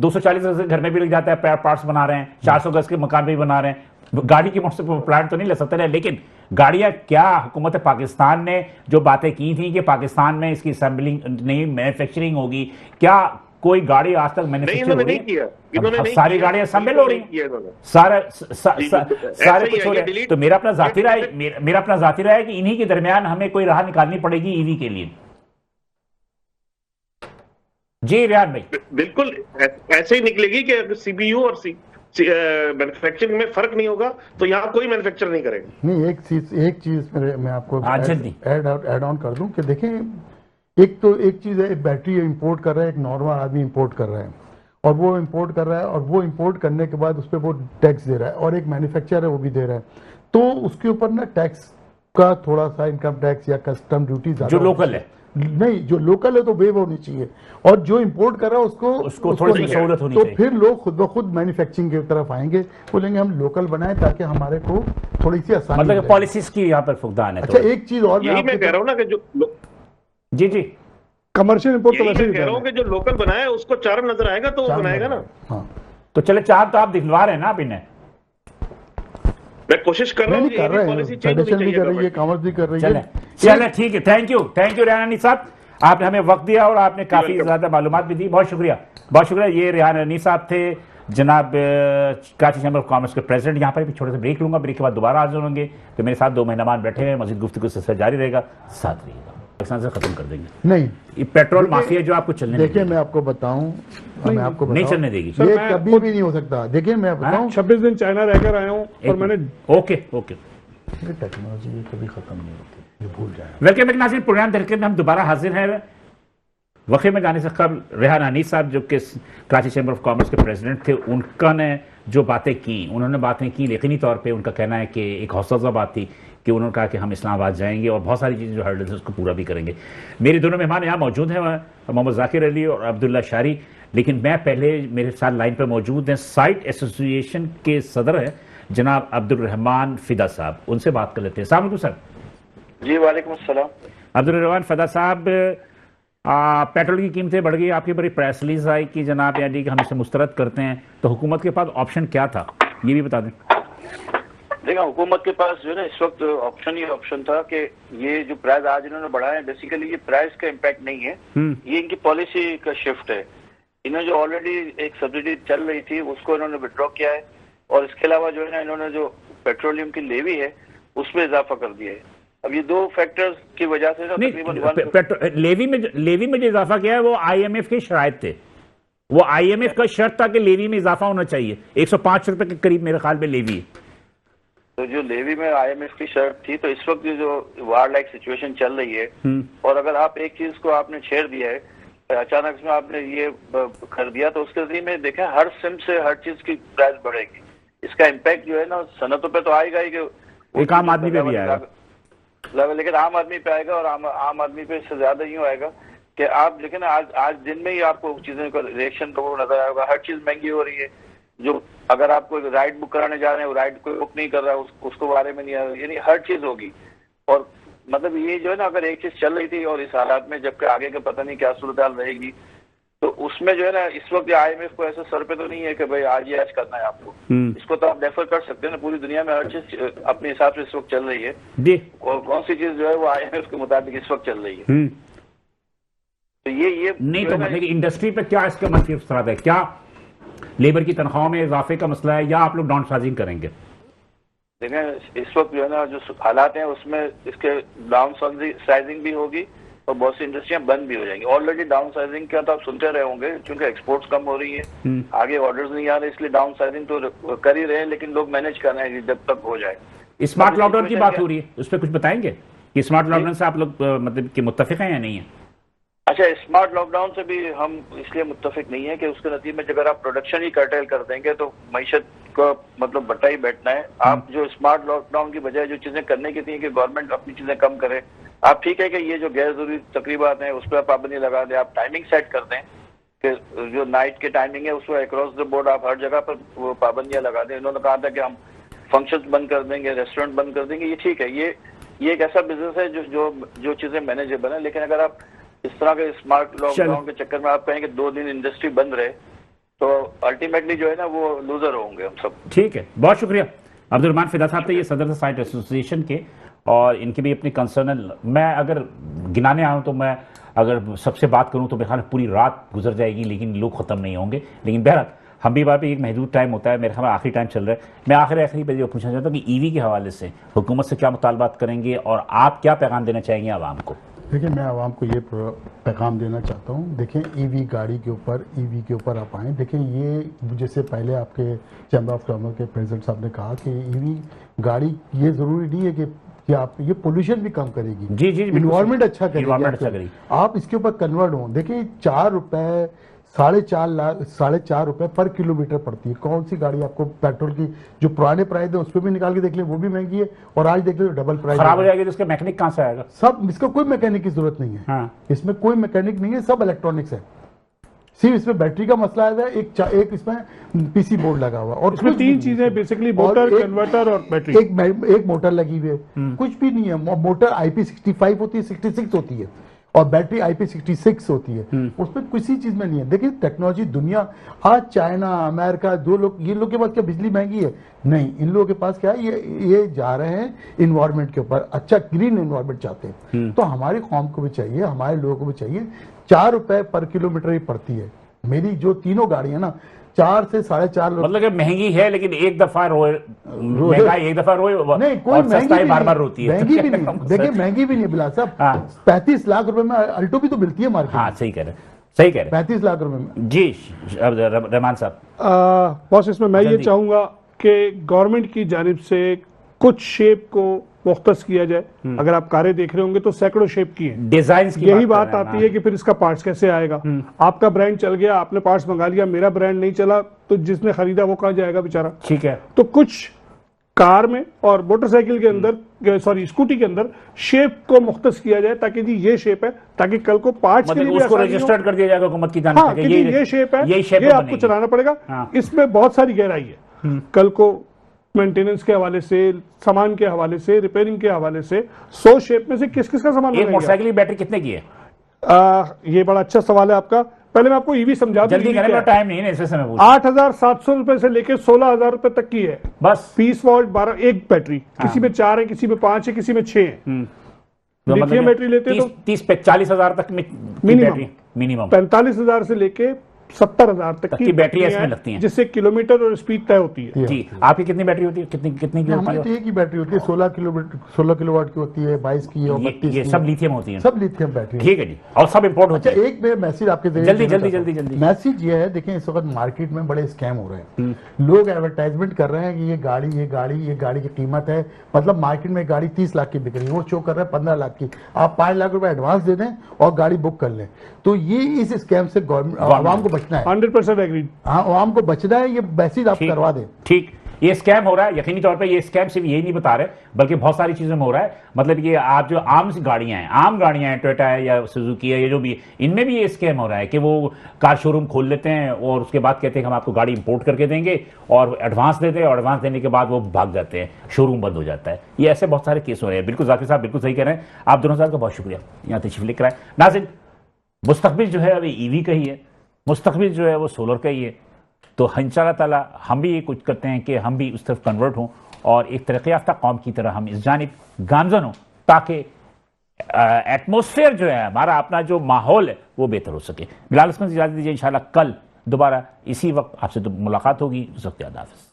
240 गज के घर में भी लग जाता है, पार्ट्स बना रहे हैं, 400 गज के मकान भी बना रहे हैं। गाड़ी की प्लांट तो नहीं ले सकते, लेकिन गाड़ियां, क्या हुकूमत पाकिस्तान ने जो बातें की थी कि पाकिस्तान में इसकी असेंबलिंग नहीं, मैन्युफैक्चरिंग होगी, क्या कोई गाड़ी आज तक मैन्युफैक्चर हो रही है? सारी गाड़ियां असेंबल हो रही हैं, सारे कुछ हो रहे हैं। तो मेरा अपना जाती राय है कि इन्हीं के दरमियान हमें कोई राह निकालनी पड़ेगी ईवी के लिए। जी रेहान भाई, बिल्कुल ऐसे ही निकलेगी कि सीबीयू और मैन्युफैक्चरिंग में फर्क नहीं होगा तो यहाँ कोई मैन्युफैक्चर नहीं करेगा। नहीं, एक चीज मैं आपको ऐड ऑन कर दूं कि देखें, एक चीज है, बैटरी इंपोर्ट कर रहा है, एक नॉर्मल आदमी इंपोर्ट कर रहा है, और वो इंपोर्ट कर रहा है, और वो इंपोर्ट करने के बाद उस पर वो टैक्स दे रहा है, और एक मैन्युफैक्चरर है वो भी दे रहा है, तो उसके ऊपर ना टैक्स का थोड़ा सा इनकम टैक्स या कस्टम ड्यूटी जो लोकल है, नहीं, जो लोकल है तो वेव होनी चाहिए, और जो इंपोर्ट कर रहा है उसको थोड़ी सी सहूलत होनी चाहिए। तो फिर लोग खुद ब खुद मैन्युफैक्चरिंग की तरफ आएंगे, बोलेंगे हम लोकल बनाएं ताकि हमारे को थोड़ी सी आसानी, मतलब पॉलिसीज की यहाँ पर फुकदान है। अच्छा, एक चीज और मैं कह रहा हूँ ना कि जो जी कमर्शियल इंपोर्ट तो वैसे ही कह रहा हूँ कि जो लोकल बनाया उसको चार्म नजर आएगा तो वो बनाएगा ना। हाँ, तो चले, चार्म तो आप दिखवा रहे हैं ना आप इन्हें। मैं कोशिश कर रहा हूँ, फेडरेशन भी कर रही है, कॉमर्स भी कर रही है। चले ठीक है, थैंक यू रेहान अनीस साहब, आपने हमें वक्त दिया और आपने काफी ज्यादा मालूमात भी दी, बहुत शुक्रिया। ये रेहान अनीस साहब थे, जनाब कराची चैम्बर ऑफ कॉमर्स के प्रेसिडेंट। यहाँ पर भी छोटे से ब्रेक लूंगा, ब्रेक के बाद दोबारा हाजिर होंगे। तो मेरे साथ 2 मेहमान बैठे हैं, मजीद गुफ्तगू सिलसिला जारी रहेगा, साथ रहिएगा। पाकिस्तान से खत्म कर देंगे। नहीं, ये पेट्रोल माफिया जो आपको चलने देखिए मैं आपको बताऊं, नहीं चलने देगी। ये कभी भी नहीं हो सकता। देखिए मैं बताऊं, 26 दिन चाइना रहकर आया हूँ और मैंने ओके टेक्नोलॉजी ये कभी खत्म नहीं होती, ये भूल जाए। वेलकम नाज़रीन, प्रोग्राम देखने में हम दोबारा हाजिर हैं। वक़्फ़े में जाने से कबल रेहान हनीफ साहब जो कि कराची चैम्बर ऑफ कॉमर्स के प्रेसिडेंट थे, उनका ने जो बातें की, उन्होंने बातें की यकीनी तौर पे उनका कहना है कि एक हौसला बात थी कि उन्होंने कहा कि हम इस्लामाबाद जाएंगे और बहुत सारी चीज़ें जो हर्डल्स है उसको पूरा भी करेंगे। मेरे दोनों मेहमान यहाँ मौजूद हैं, मोहम्मद जाकिर अली और अब्दुल्ला शारी। लेकिन मैं पहले, मेरे साथ लाइन पर मौजूद हैं साइट एसोसिएशन के सदर हैं जनाब अब्दुल रहमान फिदा साहब, उनसे बात कर लेते हैं। अस्सलाम वालेकुम सर। जी वालेकुम अस्सलाम। अब्दुल रहमान फिदा साहब, पेट्रोल की कीमतें बढ़ गई, आपकी बड़ी प्रेस रिलीज आई कि जनाब यानी कि हम इसे मुस्तरद करते हैं, तो हुकूमत के पास ऑप्शन क्या था, ये भी बता दें। देखा, हुकूमत के पास जो है ना इस वक्त ऑप्शन ही ऑप्शन था कि ये जो प्राइस आज इन्होंने बढ़ाया है, बेसिकली ये प्राइस का इम्पैक्ट नहीं है, ये इनकी पॉलिसी का शिफ्ट है। इन्होंने जो ऑलरेडी एक सब्सिडी चल रही थी उसको इन्होंने विड्रॉ किया है और इसके अलावा जो है ना इन्होंने जो पेट्रोलियम की लेवी है उसमें इजाफा कर दिया है। अब ये दो फैक्टर्स की वजह से तकरीबन लेवी में जो इजाफा किया है वो IMF के शराइत थे, वो IMF का शर्त था कि लेवी में इजाफा होना चाहिए। 105 रुपए के करीब मेरे ख्याल में लेवी है। तो जो लेवी में IMF की शर्त थी, तो इस वक्त जो वार लाइक सिचुएशन चल रही है और अगर आप एक चीज को आपने छेड़ दिया है अचानक में, आपने ये कर दिया, तो उसके जरिए में देखा हर सिम से हर चीज की प्राइस बढ़ेगी। इसका इम्पैक्ट जो है ना सनतों पे तो आएगा ही, कि एक आम आदमी पे भी आएगा, लेकिन आम आदमी पे आएगा और आम आदमी पे इससे ज्यादा यूं आएगा कि आप देखें ना आज दिन में ही आपको चीजों का रिएक्शन तो नजर आएगा। हर चीज महंगी हो रही है। जो अगर आप कोई राइड बुक कराने जा रहे हैं वो राइड कोई बुक नहीं कर रहा है, उसको बारे में नहीं आ रहा, यानी हर चीज होगी। और मतलब ये जो है ना अगर एक चीज चल रही थी और इस हालात में जबकि आगे का पता नहीं क्या सूरत हाल रहेगी, तो उसमें जो है ना इस वक्त IMF को ऐसा सर पे तो नहीं है कि भाई आज ही आज करना है आपको। इसको तो आप डेफर कर सकते हैं ना। पूरी दुनिया में हर चीज अपने हिसाब से इस वक्त चल रही है जी, और कौन सी चीज जो है वो IMF के मुताबिक इस वक्त चल रही है। तो ये नहीं तो मतलब इंडस्ट्री पे क्या इसका मंफी असर है? क्या लेबर की तनख्वाहों में इजाफे का मसला है या आप लोग डाउन साइजिंग करेंगे? देखें इस वक्त जो है ना जो हालात हैं उसमें इसके डाउन साइजिंग भी होगी और बहुत सी इंडस्ट्रियां बंद भी हो जाएंगी। ऑलरेडी डाउन साइजिंग का तो आप सुनते रहे होंगे, क्योंकि एक्सपोर्ट्स कम हो रही है, आगे ऑर्डर्स नहीं आ रहे, इसलिए डाउन साइजिंग तो कर ही रहे हैं, लेकिन लोग मैनेज कर रहे हैं जब तक हो जाए। स्मार्ट लॉकडाउन की बात हो रही है, उस पर कुछ बताएंगे कि स्मार्ट लॉकडाउन से आप लोग मतलब कि मुत्तफिक हैं या नहीं है? अच्छा, स्मार्ट लॉकडाउन से भी हम इसलिए मुत्तफिक नहीं है कि उसके नतीजे में अगर आप प्रोडक्शन ही कर्टेल कर देंगे तो मईशत को मतलब बटा ही बैठना है। आप जो स्मार्ट लॉकडाउन की बजाय जो चीजें करने की थी कि गवर्नमेंट अपनी चीजें कम करे, आप ठीक है कि ये जो गैर जरूरी तकरीबात हैं उस पर पाबंदी लगा दें, आप टाइमिंग सेट कर दें कि जो नाइट की टाइमिंग है उसको अक्रॉस द बोर्ड आप हर जगह पर वो पाबंदियां लगा दें। इन्होंने कहा था कि हम फंक्शंस बंद कर देंगे, रेस्टोरेंट बंद कर देंगे, ये ठीक है, ये एक ऐसा बिजनेस है जो चीजें मैनेजेबल है। लेकिन अगर आप इस तरह के स्मार्ट लॉकडाउन के चक्कर में आप कहेंगे 2 दिन इंडस्ट्री बंद रहे तो अल्टीमेटली जो है ना वो लूजर होंगे हम सब। ठीक है, बहुत शुक्रिया। अब्दुल रहमान फिदा साहब थे, ये सदर साइट एसोसिएशन के, और इनकी भी अपनी कंसर्न। मैं अगर गिनाने आऊँ तो मैं अगर सबसे बात करूँ तो मेरे ख्याल में पूरी रात गुजर जाएगी, लेकिन लोग ख़त्म नहीं होंगे। लेकिन बहरहाल हम भी बात पे एक महदूद टाइम होता है, मेरे ख्याल में आखिरी टाइम चल रहा है। मैं आखिरी पे जो पूछना चाहता हूँ कि EV के हवाले से हुकूमत से क्या मुतालबात करेंगे और आप क्या पैगाम देना चाहेंगे आवाम को? देखिए मैं आवाम को ये पैगाम देना चाहता हूँ। देखें EV गाड़ी के ऊपर, EV के ऊपर आप आएँ। देखें ये जैसे पहले आपके चैम्बर ऑफ कॉमर्स के प्रेसिडेंट साहब ने कहा कि EV गाड़ी ये ज़रूरी नहीं है कि आप ये पोल्यूशन भी कम करेगी, जी जी, इन्वायरमेंट अच्छा करेगी, आप इसके ऊपर कन्वर्ट हो। देखिए 4 रुपए 4.5 रुपए पर किलोमीटर पड़ती है। कौन सी गाड़ी आपको पेट्रोल की जो पुराने प्राइस है उस पर भी निकाल के देख ले, वो भी महंगी है, और आज देख ले डबल प्राइस खराब हो जाएगी तो उसका मैकेनिक कहाँ से आएगा? सब, इसका कोई मैकेनिक की जरूरत नहीं है। हाँ। इसमें कोई मैकेनिक नहीं है, सब इलेक्ट्रॉनिक्स है। सिर्फ इसमें बैटरी का मसला है, एक इसमें PC बोर्ड लगा हुआ, और इसमें 3 चीजें बेसिकली, मोटर, कन्वर्टर और बैटरी। एक मोटर लगी हुई है, कुछ भी नहीं है। मोटर IP65 होती है, 66 होती है, और बैटरी IP66 होती है, उसमें किसी चीज में नहीं है। देखिए टेक्नोलॉजी दुनिया आज चाइना अमेरिका ये लोग के पास क्या बिजली महंगी है? नहीं, इन लोगों के पास क्या है, ये जा रहे हैं इन्वायरमेंट के ऊपर, अच्छा ग्रीन इन्वायरमेंट चाहते हैं। तो हमारी कौम को भी चाहिए, हमारे लोगों को भी चाहिए। 4 रुपए पर किलोमीटर ही पड़ती है। मेरी जो तीनों गाड़ी है ना, 4 से 4.5 मतलब कि महंगी है लेकिन एक दफा रोए, महंगाई एक दफा रोए नहीं, कोई और सस्ताई बार बार नहीं, रोती है। महंगी भी नहीं, देखिए महंगी भी नहीं बिलाल साहब। हाँ। 35 लाख रुपए में अल्टो भी तो मिलती है मार्केट हाँ में। सही कह रहे हैं, सही कह रहे 35 लाख रुपए में। हैं जी। अब रहमान साहब, बॉस इसमें मैं ये जल्दी। चाहूंगा कि गवर्नमेंट की जानिब से कुछ शेप को मुख्तस किया जाए। अगर आप कारें देख रहे होंगे तो सैकड़ों शेप की हैं। डिजाइन की यही बात बात कर रहे हैं आती है कि फिर इसका पार्ट्स कैसे आएगा। आपका ब्रांड चल गया, आपने पार्ट्स मंगा लिया, मेरा ब्रांड नहीं चला, तो जिसने खरीदा वो कहाँ जाएगा बेचारा। ठीक है। तो कुछ कार में और मोटरसाइकिल के अंदर, सॉरी स्कूटी के अंदर शेप को मुख्तस किया जाए, ताकि जी ये शेप है, ताकि कल को पार्ट्स के लिए मतलब भी उसको आसानी हो। रजिस्टर्ड कर दिया जाएगा हुकूमत की जानिब हाँ, से कि कि ये शेप है, यही शेप ये आपको चलाना पड़ेगा। हाँ। इसमें बहुत सारी गहराई है। कल को मेंटेनेंस के हवाले से, सामान के हवाले से, रिपेयरिंग के हवाले से 100 शेप में से किस किस का सामान एक बनाएंगे? मोटरसाइकिल की बैटरी कितने की है? ये बड़ा अच्छा सवाल है आपका। पहले मैं आपको ईवी समझा दूं। जल्दी EV करें, क्या मेरा है। टाइम नहीं है इस समय पूछ। 8,700 रुपए से लेके 16,000 रुपए तक की है। बस 20 वॉल्ट 12 एक बैटरी, किसी में 4 है, किसी में 5 है, किसी में 6 है। तो लिथियम बैटरी लेते तो 30 पे 40,000 तक में मिनिमम। बैटरी मिनिमम 45,000 से लेके 70,000 तक की बैटरी बैटरियां इसमें हैं, लगती हैं। जिससे किलोमीटर और स्पीड तय होती है। जी। आपकी कितनी बैटरी होती है? कितनी कितनी की होती हमारी है? तो एक ही बैटरी होती है, 16 किलोवाट की होती है, 22 की और 32 ये की। सब लिथियम होती है। सब लिथियम बैटरी। ठीक है जी। और सब इंपोर्ट होते अच्छा, हैं। एक मैं मैसेज आपके जरिए जल्दी, देना जल्दी, चाहता हूं। जल्दी, जल्दी। मैसेज ये है, देखें इस वक्त मार्केट में बड़े स्कैम हो रहे हैं। लोग एडवर्टाइजमेंट कर रहे हैं कि ये गाड़ी की कीमत है, मतलब मार्केट में गाड़ी 30 लाख की बिक रही है, वो शो कर रहा है 15 लाख की। आप 5 लाख रुपए एडवांस दे दें और गाड़ी बुक कर लें। तो ये इस स्कैम से गवर्नमेंट आवाम को बचना है। 100% एग्री। हाँ, आवाम को बचना है, ये मैसेज आप ठीक, करवा दें। ठीक। ये स्कैम हो रहा है, यकीनी तौर पे ये स्कैम सिर्फ यही नहीं बता रहे, बल्कि बहुत सारी चीजों में हो रहा है। मतलब ये आप जो आम गाड़ियां हैं, टोयोटा है या सुजुकी है, ये जो भी, इनमें भी ये स्कैम हो रहा है कि वो कार शोरूम खोल लेते हैं और उसके बाद कहते हैं कि हम आपको गाड़ी इंपोर्ट करके देंगे और एडवांस देते हैं, और एडवांस देने के बाद वो भाग जाते हैं, शोरूम बंद हो जाता है। ये ऐसे बहुत सारे केस हो रहे हैं। बिल्कुल जाकिर साहब बिल्कुल सही कह रहे हैं। आप दोनों साहब का बहुत शुक्रिया यहाँ तशरीफ लेकर आए। नाज़रीन, मुस्तकबिल जो है अभी ईवी का ही है, मुस्तकबिल जो है वो सोलर का ही है। तो इंशाअल्लाह ताला हम भी ये कुछ करते हैं कि हम भी उस तरफ कन्वर्ट हों और एक तरक्की याफ्ता कौम की तरह हम इस जानिब गामजन हों, ताकि एटमॉस्फेयर जो है हमारा, अपना जो माहौल है वो बेहतर हो सके। बिलाल उसमें इजाज़त दीजिए, इंशाअल्लाह कल दोबारा इसी वक्त आपसे तो मुलाकात होगी। उस वक्त याद हाफ़िज़।